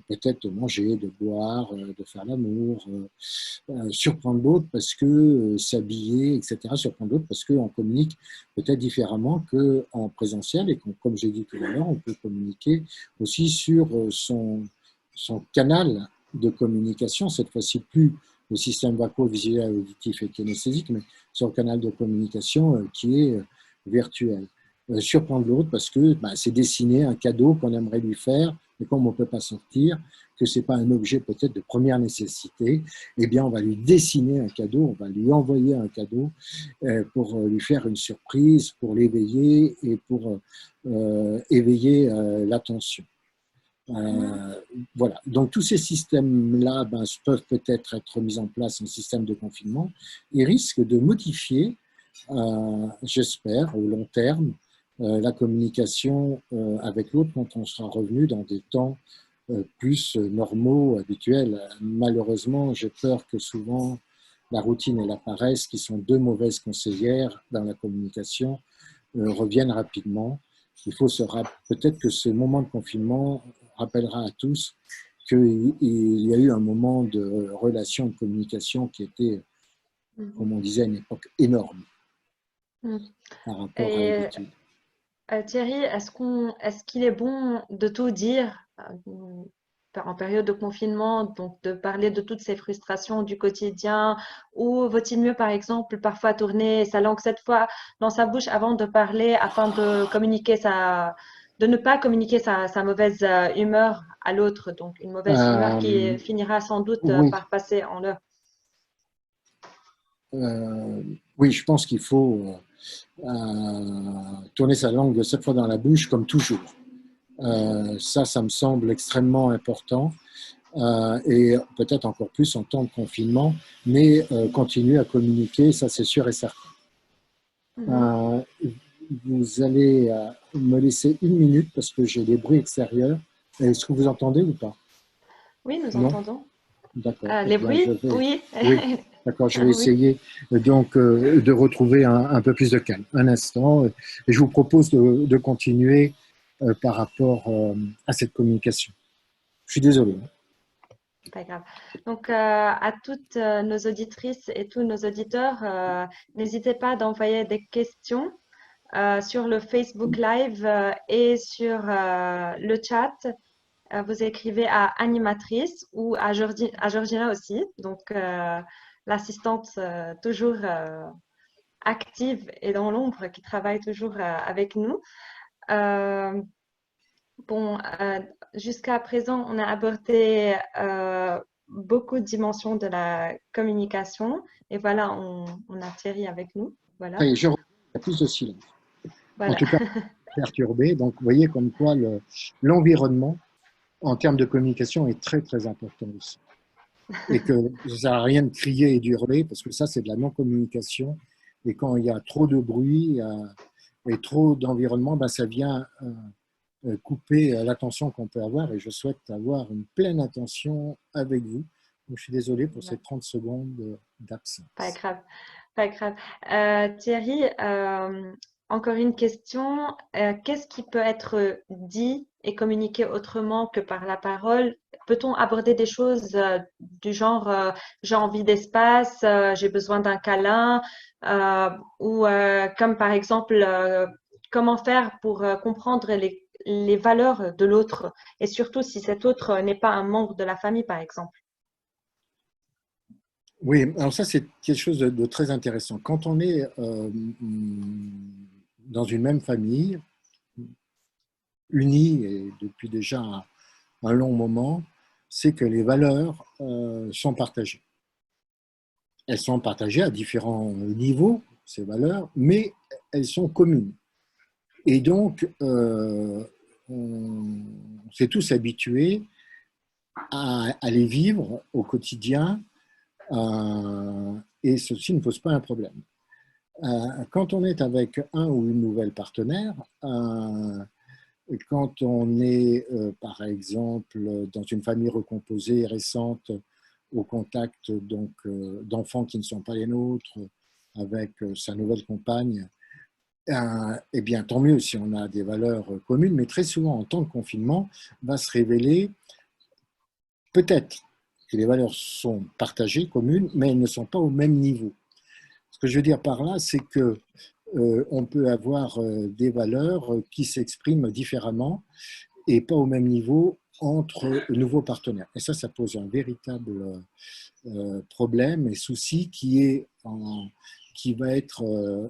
[SPEAKER 2] Peut-être de manger, de boire, de faire l'amour, surprendre l'autre parce que s'habiller, etc. Surprendre l'autre parce qu'on communique peut-être différemment qu'en présentiel et comme j'ai dit tout à l'heure, on peut communiquer aussi sur son canal de communication, cette fois-ci plus le système vaco-visuel, auditif et kinesthésique, mais sur le canal de communication qui est virtuel. Surprendre l'autre parce que c'est dessiner un cadeau qu'on aimerait lui faire, mais comme on ne peut pas sortir, que ce n'est pas un objet peut-être de première nécessité, eh bien on va lui dessiner un cadeau, on va lui envoyer un cadeau pour lui faire une surprise, pour l'éveiller et pour éveiller l'attention.
[SPEAKER 1] Mhm.
[SPEAKER 2] Voilà. Donc tous ces systèmes-là peuvent peut-être être mis en place en système de confinement et risquent de modifier, j'espère, au long terme, la communication avec l'autre quand on sera revenu dans des temps plus normaux, habituels. Malheureusement, j'ai peur que souvent la routine et la paresse, qui sont deux mauvaises conseillères dans la communication, reviennent rapidement. Il faut peut-être que ce moment de confinement rappellera à tous qu'il y a eu un moment de relation, de communication qui était,
[SPEAKER 1] Mhm.
[SPEAKER 2] comme on disait à une époque, énorme
[SPEAKER 1] Mhm.
[SPEAKER 2] par rapport à
[SPEAKER 1] Et
[SPEAKER 2] l'habitude.
[SPEAKER 1] Thierry, est-ce qu'il est bon de tout dire? en période de confinement, donc de parler de toutes ces frustrations du quotidien, ou vaut-il mieux, par exemple, parfois tourner sa langue cette fois dans sa bouche avant de parler, afin de communiquer de ne pas communiquer sa mauvaise humeur à l'autre, donc une mauvaise humeur qui
[SPEAKER 2] Euh,
[SPEAKER 1] finira sans doute
[SPEAKER 2] oui,
[SPEAKER 1] par passer en leur.
[SPEAKER 2] oui, je pense qu'il faut tourner sa langue 7 fois dans la bouche, comme toujours. Ça me semble extrêmement important. Et peut-être encore plus en temps de confinement, mais continuer à communiquer, ça c'est sûr et certain.
[SPEAKER 1] Mhm.
[SPEAKER 2] Euh, vous allez me laisser 1 minute parce que j'ai des bruits extérieurs. Est-ce que vous entendez ou pas?
[SPEAKER 1] Oui, nous
[SPEAKER 2] Non?
[SPEAKER 1] entendons.
[SPEAKER 2] D'accord. Eh
[SPEAKER 1] Les
[SPEAKER 2] bien, je
[SPEAKER 1] bruits,
[SPEAKER 2] vais.
[SPEAKER 1] oui.
[SPEAKER 2] Oui, d'accord. Je vais
[SPEAKER 1] Oui,
[SPEAKER 2] essayer donc de retrouver un peu plus de calme. Un instant. Et je vous propose de continuer par rapport à cette communication. Je suis désolé.
[SPEAKER 1] pas grave. Donc, à toutes nos auditrices et tous nos auditeurs, n'hésitez pas d'envoyer des questions sur le Facebook Live et sur le chat. Vous écrivez à animatrice ou à Georgina aussi, donc l'assistante toujours active et dans l'ombre qui travaille toujours avec nous. Euh, Bon, jusqu'à présent, on a abordé beaucoup de dimensions de la communication et voilà, on a Thierry avec nous.
[SPEAKER 2] Ça
[SPEAKER 1] Voilà,
[SPEAKER 2] y est, il y a plus de silence. En
[SPEAKER 1] voilà.
[SPEAKER 2] tout cas, perturbé. Donc, vous voyez comme quoi l'environnement, en termes de communication, est très, très important aussi. Et que ça sert à rien de crier et d'hurler, parce que ça, c'est de la non-communication. Et quand il y a trop de bruit et trop d'environnement, ben, ça vient couper l'attention qu'on peut avoir. Et je souhaite avoir une pleine attention avec vous. Donc, je suis désolé pour ces 30 secondes
[SPEAKER 1] Pas
[SPEAKER 2] d'absence.
[SPEAKER 1] grave, pas grave. Thierry, encore une question. Qu'est-ce qui peut être dit et communiqué autrement que par la parole? Peut-on aborder des choses du genre j'ai envie d'espace, j'ai besoin d'un câlin, ou comme par exemple comment faire pour comprendre les valeurs de l'autre et surtout si cet autre n'est pas un membre de la famille, par exemple.
[SPEAKER 2] Oui, alors ça, c'est quelque chose de très intéressant. Quand on est dans une même famille, unis et depuis déjà un long moment, c'est que les valeurs sont partagées. Elles sont partagées à différents niveaux, ces valeurs, mais elles sont communes. Et donc, on s'est tous habitués à les vivre au quotidien et ceci ne pose pas un problème. Quand on est avec un ou une nouvelle partenaire, quand on est, par exemple, dans une famille recomposée récente, au contact donc d'enfants qui ne sont pas les nôtres, avec sa nouvelle compagne, eh bien, tant mieux si on a des valeurs communes, mais très souvent, en temps de confinement, va se révéler peut-être que les valeurs sont partagées, communes, mais elles ne sont pas au même niveau. Ce que je veux dire par là, c'est que on peut avoir des valeurs qui s'expriment différemment et pas au même niveau entre nouveaux partenaires. Et ça pose un véritable problème et souci qui va être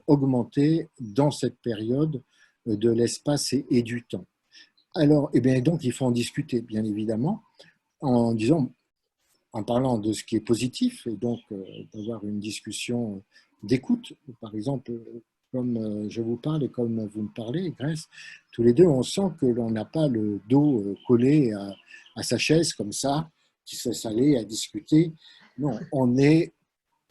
[SPEAKER 2] augmenté dans cette période de l'espace et du temps. Alors, eh bien, donc, il faut en discuter, bien évidemment, en disant, en parlant de ce qui est positif, et donc d'avoir une discussion d'écoute, par exemple, comme je vous parle et comme vous me parlez, Grace, tous les deux, on sent que l'on n'a pas le dos collé à sa chaise comme ça, qui se laisse aller à discuter. Non, on est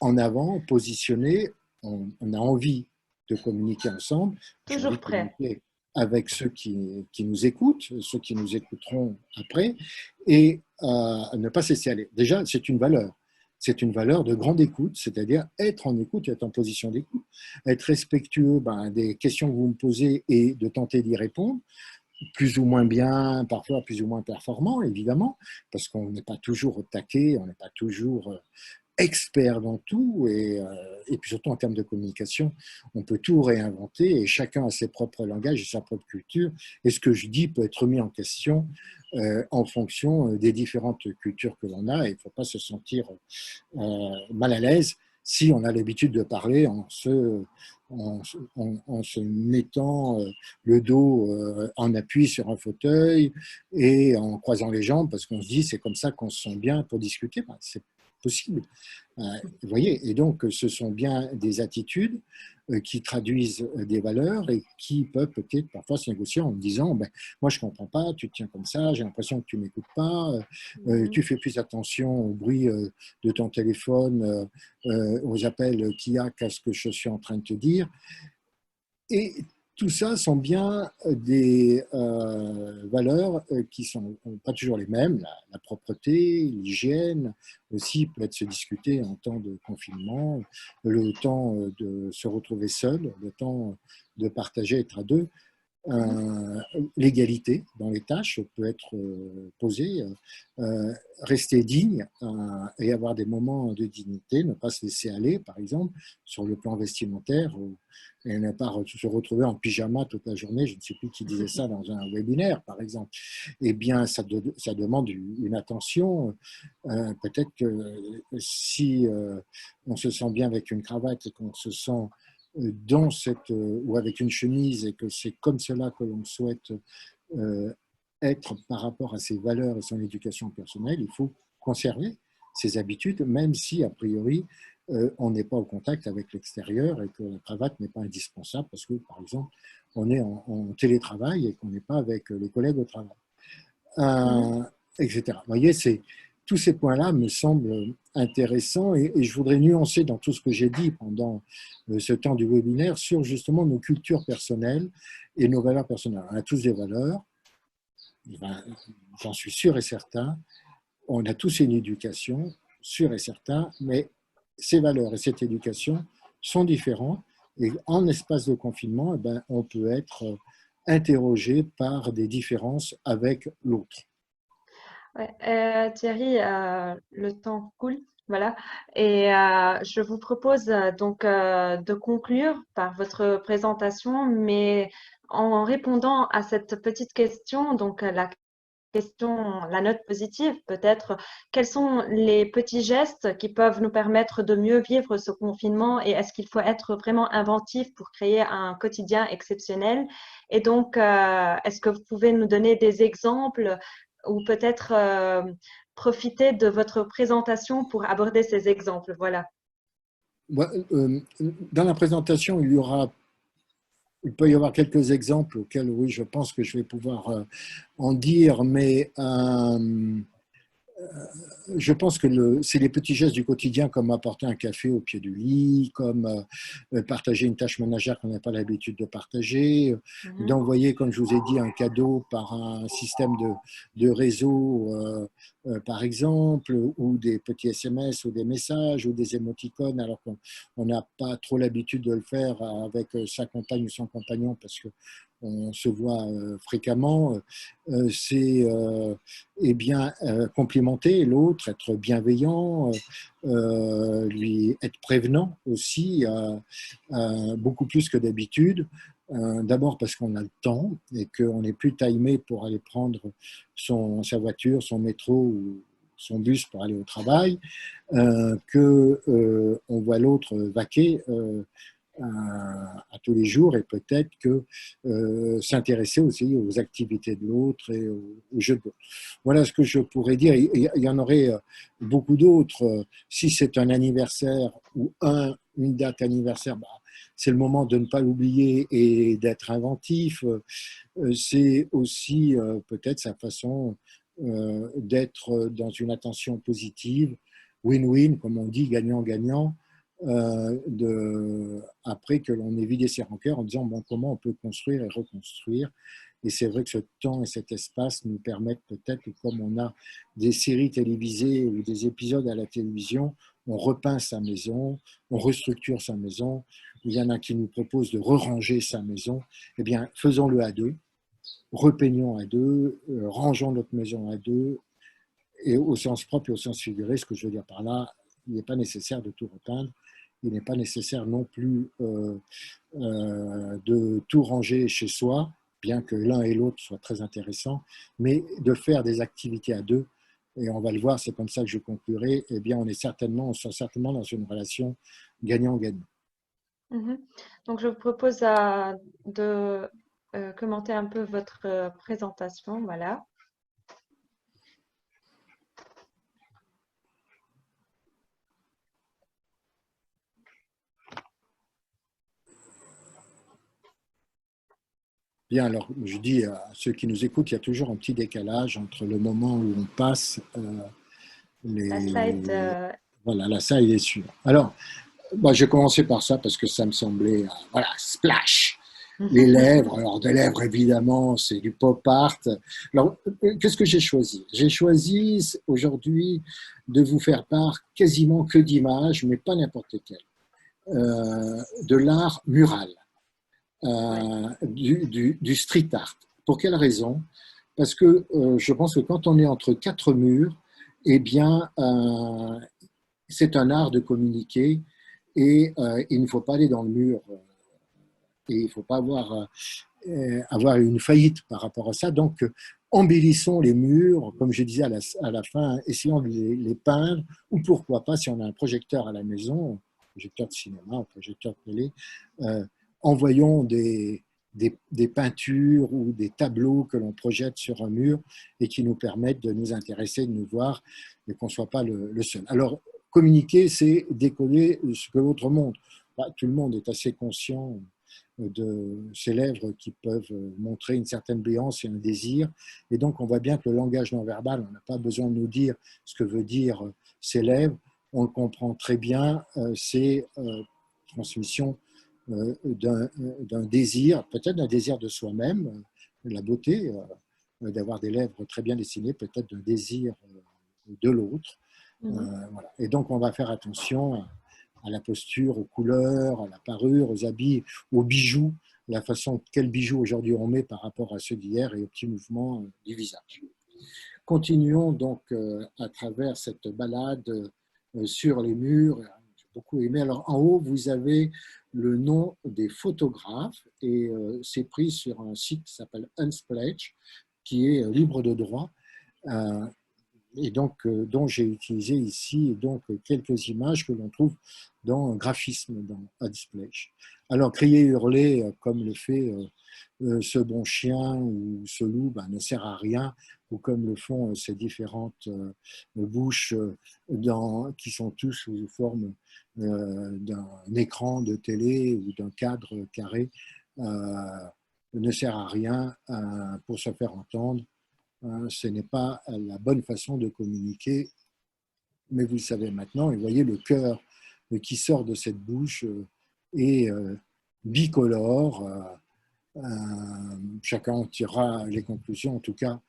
[SPEAKER 2] en avant, positionné, on a envie de communiquer ensemble. J'ai envie
[SPEAKER 1] Toujours
[SPEAKER 2] de
[SPEAKER 1] prêt.
[SPEAKER 2] communiquer avec ceux qui nous écoutent, ceux qui nous écouteront après, et ne pas cesser aller. Déjà, c'est une valeur. C'est une valeur de grande écoute, c'est-à-dire être en écoute, être en position d'écoute, être respectueux des questions que vous me posez et de tenter d'y répondre, plus ou moins bien, parfois plus ou moins performant, évidemment, parce qu'on n'est pas toujours au taquet, on n'est pas toujours expert dans tout et puis surtout en termes de communication, on peut tout réinventer et chacun a ses propres langages et sa propre culture. Et ce que je dis peut être remis en question en fonction des différentes cultures que l'on a. Et il ne faut pas se sentir mal à l'aise si on a l'habitude de parler en se mettant le dos en appui sur un fauteuil et en croisant les jambes parce qu'on se dit c'est comme ça qu'on se sent bien pour discuter. Ben, c'est possible. Vous voyez, et donc ce sont bien des attitudes qui traduisent des valeurs et qui peuvent peut-être parfois se négocier en me disant ben, moi je ne comprends pas, tu te tiens comme ça, j'ai l'impression que tu ne m'écoutes pas, tu fais plus attention au bruit de ton téléphone, aux appels qu'il y a qu'à ce que je suis en train de te dire. Et tout ça sont bien des valeurs qui ne sont pas toujours les mêmes. La propreté, l'hygiène aussi peut être se discuter en temps de confinement, le temps de se retrouver seul, le temps de partager, être à deux. L'égalité dans les tâches peut être posée, rester digne et avoir des moments de dignité, ne pas se laisser aller, par exemple, sur le plan vestimentaire, et ne pas se retrouver en pyjama toute la journée. Je ne sais plus qui disait ça dans un webinaire, par exemple. Eh bien, ça demande une attention. Peut-être que si on se sent bien avec une cravate et qu'on se sent dans cette, ou avec une chemise et que c'est comme cela que l'on souhaite être par rapport à ses valeurs et son éducation personnelle, il faut conserver ses habitudes, même si, a priori, on n'est pas au contact avec l'extérieur et que la cravate n'est pas indispensable parce que, par exemple, on est en télétravail et qu'on n'est pas avec les collègues au travail, etc. Vous voyez, tous ces points-là me semblent intéressants et je voudrais nuancer dans tout ce que j'ai dit pendant ce temps du webinaire sur justement nos cultures personnelles et nos valeurs personnelles. On a tous des valeurs, j'en suis sûr et certain. On a tous une éducation, sûr et certain, mais ces valeurs et cette éducation sont différentes et en espace de confinement, eh ben, on peut être interrogé par des différences avec l'autre.
[SPEAKER 1] Ouais, Thierry, le temps coule, voilà. Et je vous propose donc de conclure par votre présentation, mais en répondant à cette petite question, donc la question, la note positive, peut-être, quels sont les petits gestes qui peuvent nous permettre de mieux vivre ce confinement et est-ce qu'il faut être vraiment inventif pour créer un quotidien exceptionnel? Et donc, est-ce que vous pouvez nous donner des exemples ou peut-être profiter de votre présentation pour aborder ces exemples? Voilà.
[SPEAKER 2] Dans la présentation, il peut y avoir quelques exemples auxquels, oui, je pense que je vais pouvoir en dire, mais je pense que c'est les petits gestes du quotidien comme apporter un café au pied du lit, comme partager une tâche ménagère qu'on n'a pas l'habitude de partager, d'envoyer, comme je vous ai dit, un cadeau par un système de réseau, par exemple, ou des petits SMS ou des messages ou des émoticônes, alors qu'on n'a pas trop l'habitude de le faire avec sa compagne ou son compagnon parce que on se voit fréquemment, c'est eh bien, complimenter l'autre, être bienveillant, lui être prévenant aussi, beaucoup plus que d'habitude. D'abord parce qu'on a le temps et qu'on n'est plus timé pour aller prendre sa voiture, son métro ou son bus pour aller au travail, qu'on voit l'autre vaquer à tous les jours et peut-être que s'intéresser aussi aux activités de l'autre et aux jeux de l'autre. Voilà ce que je pourrais dire. Il y en aurait beaucoup d'autres. Si c'est un anniversaire ou une date anniversaire, bah, c'est le moment de ne pas l'oublier et d'être inventif. C'est aussi peut-être sa façon d'être dans une attention positive, win-win, comme on dit, gagnant-gagnant, après que l'on ait vidé ses rancœurs en disant bon, comment on peut construire et reconstruire. Et c'est vrai que ce temps et cet espace nous permettent peut-être, comme on a des séries télévisées ou des épisodes à la télévision, on repeint sa maison, on restructure sa maison, il y en a qui nous proposent de re-ranger sa maison, eh bien faisons-le à deux, repeignons à deux, rangeons notre maison à deux, et au sens propre et au sens figuré, ce que je veux dire par là, il n'est pas nécessaire de tout repeindre. Il n'est pas nécessaire non plus de tout ranger chez soi, bien que l'un et l'autre soient très intéressants, mais de faire des activités à deux. Et on va le voir, c'est comme ça que je conclurai. Eh bien, on sera certainement dans une relation gagnant-gagnant.
[SPEAKER 1] Mhm. Donc, je vous propose de commenter un peu votre présentation. Voilà.
[SPEAKER 2] Bien, alors je dis à ceux qui nous écoutent, il y a toujours un petit décalage entre le moment où on passe
[SPEAKER 1] La slide,
[SPEAKER 2] les... Voilà, là, ça, il est sûr. Alors, moi, je vais commencer par ça parce que ça me semblait, voilà, splash, les lèvres. Alors, des lèvres, évidemment, c'est du pop art. Alors, qu'est-ce que j'ai choisi? J'ai choisi aujourd'hui de vous faire part quasiment que d'images, mais pas n'importe lesquelles, de l'art mural.
[SPEAKER 1] ouais.
[SPEAKER 2] Du street art. Pour quelle raison? Parce que je pense que quand on est entre quatre murs, eh bien, c'est un art de communiquer et il ne faut pas aller dans le mur et il ne faut pas avoir une faillite par rapport à ça. Donc, embellissons les murs, comme je disais à la fin, essayons de les peindre, ou pourquoi pas, si on a un projecteur à la maison, projecteur de cinéma, un projecteur de télé, euh, envoyons des peintures ou des tableaux que l'on projette sur un mur et qui nous permettent de nous intéresser, de nous voir et qu'on ne soit pas le seul. Alors, communiquer, c'est décoller ce que l'autre monde. Bah, tout le monde est assez conscient de ces lèvres qui peuvent montrer une certaine béance et un désir. Et donc, on voit bien que le langage non verbal, on n'a pas besoin de nous dire ce que veut dire ces lèvres. On le comprend très bien. C'est transmission d'un désir, peut-être d'un désir de soi-même, la beauté, d'avoir des lèvres très bien dessinées, peut-être d'un désir de l'autre.
[SPEAKER 1] Mhm.
[SPEAKER 2] Voilà. Et donc, on va faire attention à la posture, aux couleurs, à la parure, aux habits, aux bijoux, la façon quel bijoux aujourd'hui on met par rapport à ceux d'hier et aux petits mouvements du visage. Continuons donc à travers cette balade sur les murs. J'ai beaucoup aimé. Alors en haut, vous avez le nom des photographes et c'est pris sur un site qui s'appelle Unsplash, qui est libre de droit. Euh, et donc dont j'ai utilisé ici donc quelques images que l'on trouve dans un graphisme dans Unsplash. Alors crier, hurler comme le fait ce bon chien ou ce loup ben, ne sert à rien, ou comme le font ces différentes bouches qui sont tous sous forme d'un écran de télé ou d'un cadre carré, ne sert à rien pour se faire entendre. Ce n'est pas la bonne façon de communiquer, mais vous le savez maintenant, et voyez le cœur qui sort de cette bouche est bicolore. Chacun en tirera les conclusions. En tout cas,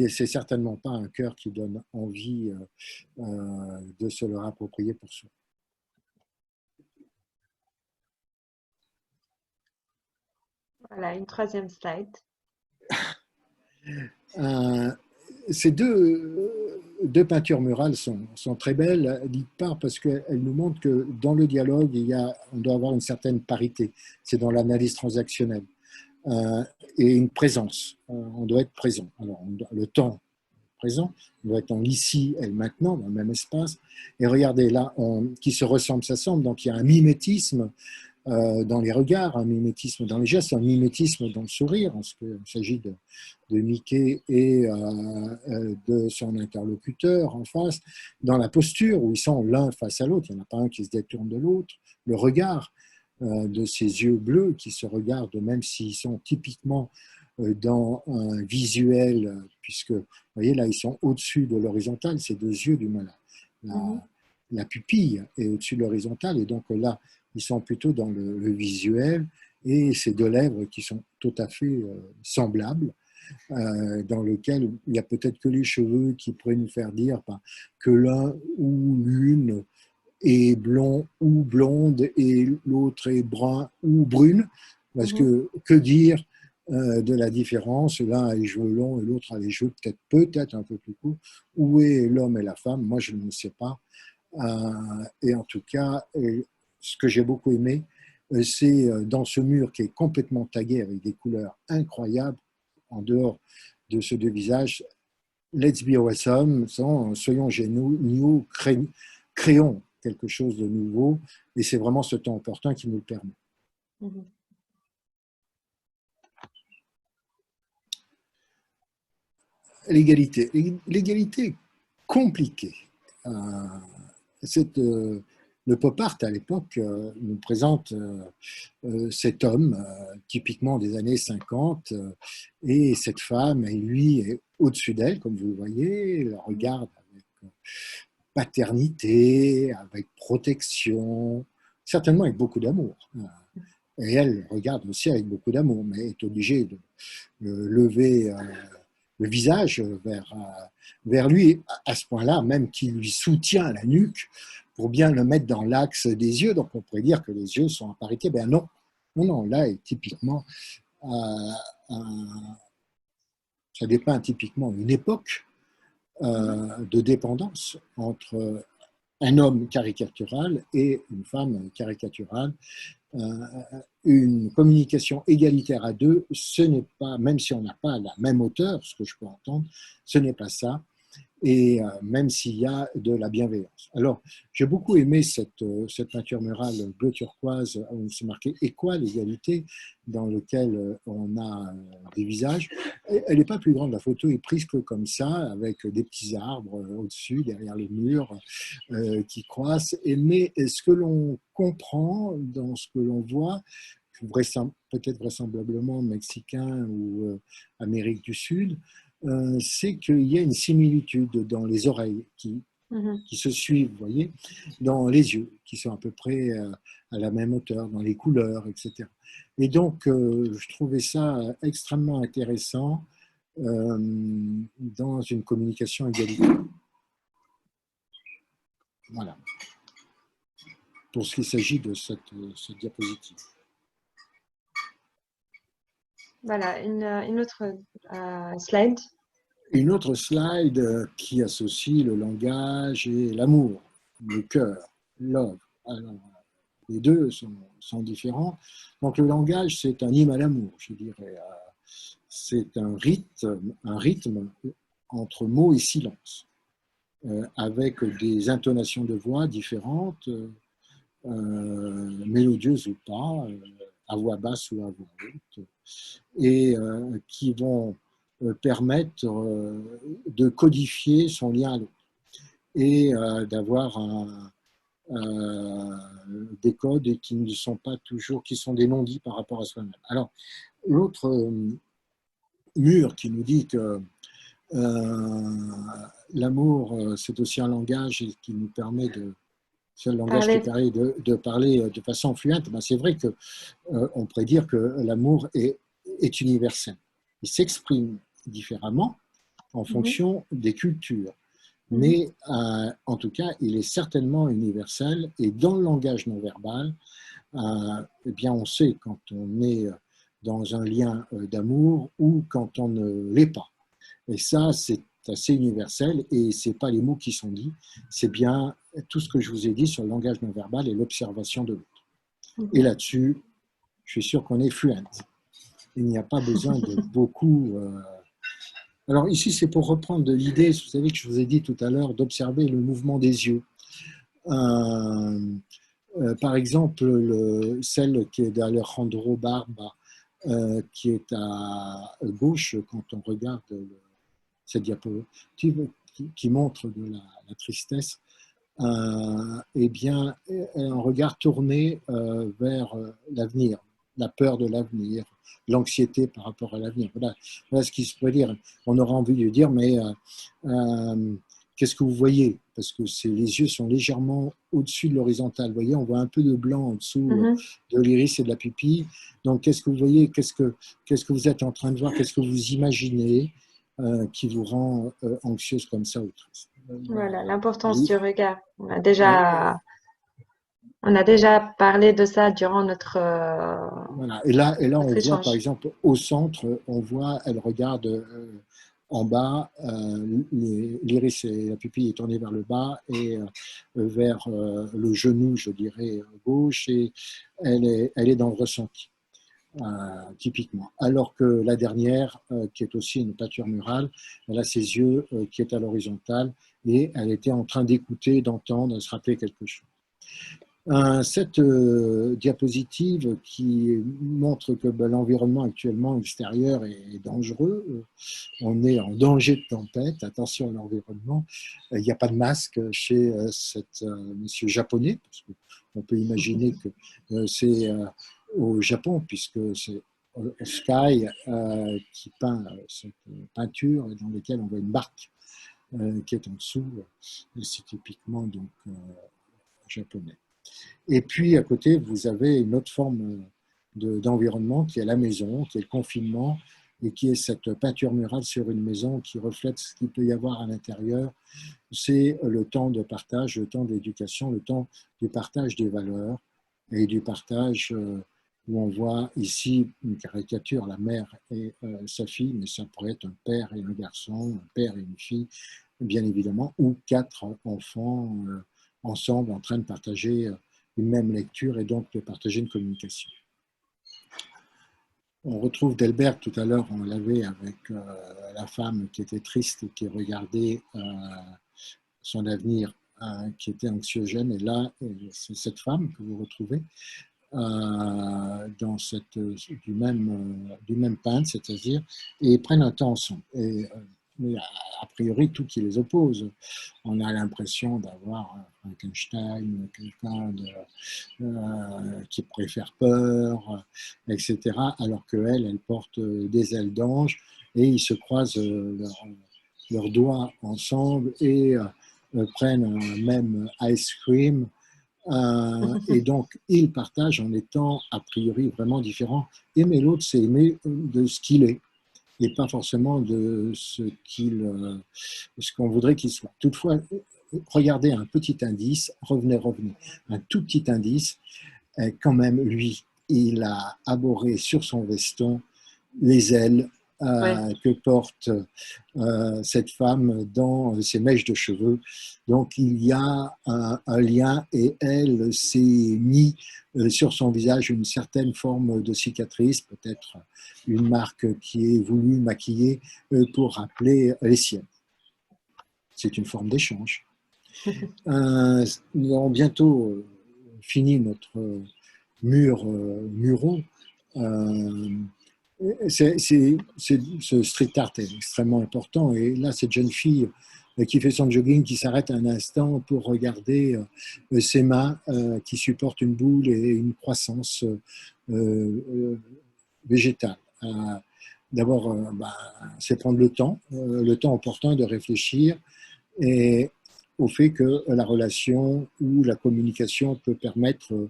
[SPEAKER 2] c'est certainement pas un cœur qui donne envie de se le approprier pour soi.
[SPEAKER 1] Voilà, une troisième slide.
[SPEAKER 2] Ces deux peintures murales sont très belles, d'une part parce qu'elles nous montrent que dans le dialogue, on doit avoir une certaine parité. C'est dans l'analyse transactionnelle. Et une présence. On doit être présent. Alors, le temps présent, on doit être en l'ici et le maintenant, dans le même espace. Et regardez, là, qui se ressemblent, s'assemblent. Donc, il y a un mimétisme dans les regards, un mimétisme dans les gestes, un mimétisme dans le sourire, parce qu'il s'agit de Mickey et de son interlocuteur en face, dans la posture où ils sont l'un face à l'autre, il n'y en a pas un qui se détourne de l'autre, le regard de ces yeux bleus qui se regardent, même s'ils sont typiquement dans un visuel, puisque, vous voyez, là, ils sont au-dessus de l'horizontale, ces deux yeux, du moins,
[SPEAKER 1] Mhm.
[SPEAKER 2] la pupille est au-dessus de l'horizontale, et donc là, ils sont plutôt dans le visuel, et ces deux lèvres qui sont tout à fait semblables, dans lequel il n'y a peut-être que les cheveux qui pourraient nous faire dire que l'un ou l'une est blond ou blonde et l'autre est brun ou brune, parce
[SPEAKER 1] Mhm.
[SPEAKER 2] que dire de la différence? L'un a les cheveux longs et l'autre a les cheveux peut-être un peu plus courts. Où est l'homme et la femme? Moi, je ne sais pas. Et en tout cas, ce que j'ai beaucoup aimé, c'est dans ce mur qui est complètement tagué avec des couleurs incroyables, en dehors de ce deux visages, Let's be awesome, soyons géniaux, créons quelque chose de nouveau, et c'est vraiment ce temps opportun qui nous le permet.
[SPEAKER 1] Mhm.
[SPEAKER 2] L'égalité. L'égalité est compliquée. Euh, le pop art à l'époque nous présente cet homme typiquement des années 50 et cette femme, et lui est au-dessus d'elle, comme vous le voyez, la regarde avec paternité, avec protection, certainement avec beaucoup d'amour. Et elle regarde aussi avec beaucoup d'amour, mais est obligée de lever le visage vers lui à ce point-là, même qu'il lui soutient la nuque pour bien le mettre dans l'axe des yeux. Donc on pourrait dire que les yeux sont à parité. Ben non, non, non, là est typiquement, ça dépeint typiquement une époque de dépendance entre un homme caricatural et une femme caricaturale. Une communication égalitaire à deux, ce n'est pas, même si on n'a pas la même hauteur, ce que je peux entendre, ce n'est pas ça, et même s'il y a de la bienveillance. Alors, j'ai beaucoup aimé cette peinture murale bleu turquoise où c'est marqué « Équal, égalité », dans lequel on a des visages. Elle n'est pas plus grande, la photo est prise que comme ça, avec des petits arbres au-dessus, derrière les murs, qui croissent. Mais ce que l'on comprend dans ce que l'on voit, peut-être vraisemblablement mexicain ou Amérique du Sud, c'est qu'il y a une similitude dans les oreilles qui se suivent, vous voyez, dans les yeux, qui sont à peu près à la même hauteur, dans les couleurs, etc. Et donc, je trouvais ça extrêmement intéressant dans une communication égalitaire. Voilà, pour ce qu'il s'agit de cette diapositive.
[SPEAKER 1] Voilà, une autre slide.
[SPEAKER 2] Une autre slide qui associe le langage et l'amour, le cœur, love. Alors, les deux sont différents. Donc le langage, c'est un hymne à l'amour, je dirais. C'est un rythme entre mots et silence, avec des intonations de voix différentes, mélodieuses ou pas, à voix basse ou à voix haute, et qui vont permettre de codifier son lien à l'autre et d'avoir des codes qui ne sont pas toujours, qui sont des non-dits par rapport à soi-même. Alors, l'autre mur qui nous dit que l'amour, c'est aussi un langage qui nous permet de, c'est le langage qui permet de parler de façon fluente. Ben, c'est vrai que on pourrait dire que l'amour est universel. Il s'exprime différemment en fonction des cultures. Mais en tout cas, il est certainement universel. Et dans le langage non verbal, eh bien, on sait quand on est dans un lien d'amour ou quand on ne l'est pas. Et ça, c'est assez universel. Et ce n'est pas les mots qui sont dits, c'est bien tout ce que je vous ai dit sur le langage non verbal et l'observation de l'autre. Et là-dessus, je suis sûr qu'on est fluent. Il n'y a pas besoin de beaucoup... Alors ici, c'est pour reprendre de l'idée, vous savez que je vous ai dit tout à l'heure, d'observer le mouvement des yeux. Par exemple, celle qui est d'Alejandro Barba, qui est à gauche quand on regarde cette diapositive qui montre de la tristesse, eh bien, un regard tourné vers l'avenir, la peur de l'avenir, l'anxiété par rapport à l'avenir. Voilà ce qui se pourrait dire. On aura envie de dire, mais qu'est-ce que vous voyez? Parce que les yeux sont légèrement au-dessus de l'horizontale. Vous voyez, on voit un peu de blanc en dessous de l'iris et de la pupille. Donc, qu'est-ce que vous voyez? Qu'est-ce que vous êtes en train de voir? Qu'est-ce que vous imaginez qui vous rend anxieuse comme ça ou triste?
[SPEAKER 1] Voilà, l'importance du regard. On a déjà parlé de ça durant notre
[SPEAKER 2] voilà. Et là on
[SPEAKER 1] échange.
[SPEAKER 2] voit, par exemple, au centre, on voit, elle regarde en bas, l'iris et la pupille est tournée vers le bas et vers le genou, je dirais, gauche, et elle est dans le ressenti, typiquement. Alors que la dernière, qui est aussi une peinture murale, elle a ses yeux qui est à l'horizontale et elle était en train d'écouter, d'entendre, de se rappeler quelque chose. Cette diapositive qui montre que l'environnement actuellement extérieur est dangereux. On est en danger de tempête, attention à l'environnement. Il n'y a pas de masque chez cet monsieur japonais, parce qu'on peut imaginer que c'est au Japon, puisque c'est Sky qui peint cette peinture dans laquelle on voit une barque qui est en dessous. C'est typiquement donc japonais. Et puis à côté, vous avez une autre forme d'environnement qui est la maison, qui est le confinement, et qui est cette peinture murale sur une maison qui reflète ce qu'il peut y avoir à l'intérieur. C'est le temps de partage, le temps d'éducation, le temps du partage des valeurs et du partage où on voit ici une caricature, la mère et sa fille, mais ça pourrait être un père et un garçon, un père et une fille, bien évidemment, ou quatre enfants ensemble en train de partager une même lecture et donc de partager une communication. On retrouve Delbert tout à l'heure, on l'avait avec la femme qui était triste et qui regardait son avenir qui était anxiogène. Et là, c'est cette femme que vous retrouvez dans du même peintre, c'est-à-dire, et ils prennent un temps ensemble. Et, mais a priori, tout qui les oppose. On a l'impression d'avoir Frankenstein, quelqu'un qui pourrait faire peur, etc. Alors qu'elle, elle porte des ailes d'ange et ils se croisent leurs doigts ensemble et prennent un même ice cream. Et donc, ils partagent en étant a priori vraiment différents. Aimer l'autre, c'est aimer de ce qu'il est et pas forcément de ce qu'on voudrait qu'il soit. Toutefois, regardez un petit indice, revenez, un tout petit indice, quand même, lui, il a abordé sur son veston les ailes que porte cette femme dans ses mèches de cheveux. Donc il y a un lien et elle s'est mis sur son visage une certaine forme de cicatrice, peut-être une marque qui est voulue maquiller pour rappeler les siennes. C'est une forme d'échange. Nous allons bientôt fini notre muron. Ce street art est extrêmement important. Et là, cette jeune fille qui fait son jogging, qui s'arrête un instant pour regarder ses mains qui supportent une boule et une croissance végétale. D'abord, c'est prendre le temps opportun de réfléchir et au fait que la relation ou la communication peut permettre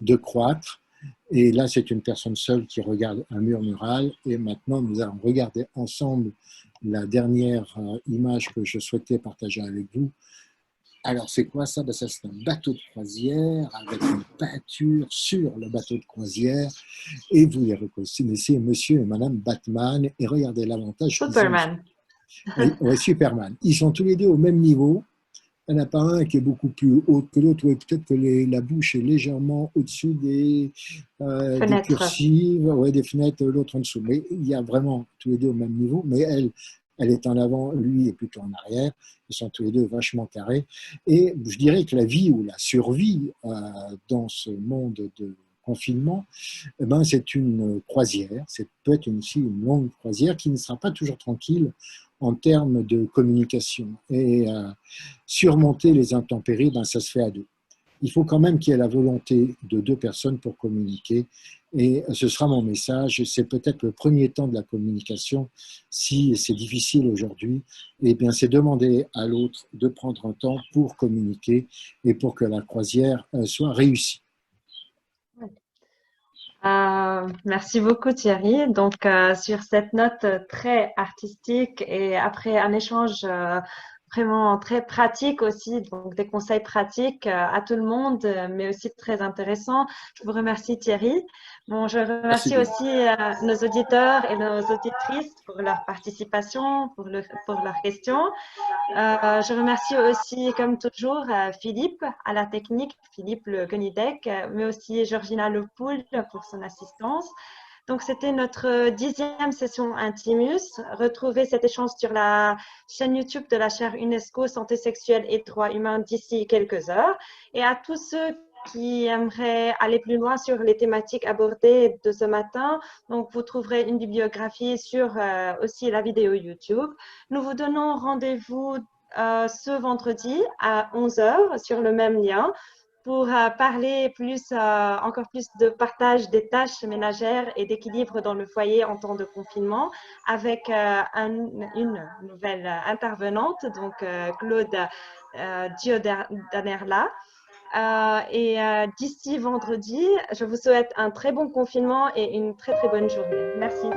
[SPEAKER 2] de croître. Et là, c'est une personne seule qui regarde un mur mural. Et maintenant, nous allons regarder ensemble la dernière image que je souhaitais partager avec vous. Alors, c'est quoi ça? Ça, c'est un bateau de croisière avec une peinture sur le bateau de croisière. Et vous les reconnaissez, monsieur et madame Batman. Et regardez l'avantage.
[SPEAKER 1] Superman.
[SPEAKER 2] Oui, Superman. Ils sont tous les deux au même niveau. Il n'y en a pas un qui est beaucoup plus haut que l'autre. Oui, peut-être que la bouche est légèrement au-dessus des cursives, des fenêtres, l'autre en dessous. Mais il y a vraiment tous les deux au même niveau. Mais elle est en avant, lui est plutôt en arrière. Ils sont tous les deux vachement carrés. Et je dirais que la vie ou la survie dans ce monde de confinement, c'est une croisière. C'est peut-être aussi une longue croisière qui ne sera pas toujours tranquille en termes de communication. Et surmonter les intempéries, ça se fait à deux. Il faut quand même qu'il y ait la volonté de deux personnes pour communiquer. Et ce sera mon message. C'est peut-être le premier temps de la communication. Si c'est difficile aujourd'hui, eh bien, c'est demander à l'autre de prendre un temps pour communiquer et pour que la croisière soit réussie.
[SPEAKER 1] Merci beaucoup Thierry. Donc sur cette note très artistique et après un échange vraiment très pratiques aussi, donc des conseils pratiques à tout le monde, mais aussi très intéressants. Je vous remercie Thierry. Bon, je
[SPEAKER 2] Merci
[SPEAKER 1] remercie
[SPEAKER 2] bien.
[SPEAKER 1] aussi nos auditeurs et nos auditrices pour leur participation, pour leurs questions. Je remercie aussi, comme toujours, Philippe à la technique, Philippe Le Guenidec, mais aussi Georgina Lepoul pour son assistance. Donc, c'était notre 10e session Intimus. Retrouvez cet échange sur la chaîne YouTube de la chaire UNESCO Santé sexuelle et droits humains d'ici quelques heures. Et à tous ceux qui aimeraient aller plus loin sur les thématiques abordées de ce matin, donc vous trouverez une bibliographie sur aussi la vidéo YouTube. Nous vous donnons rendez-vous ce vendredi à 11 heures sur le même lien pour parler encore plus de partage des tâches ménagères et d'équilibre dans le foyer en temps de confinement avec une nouvelle intervenante, donc Claude Diodanerla. D'ici vendredi, je vous souhaite un très bon confinement et une très très bonne journée. Merci.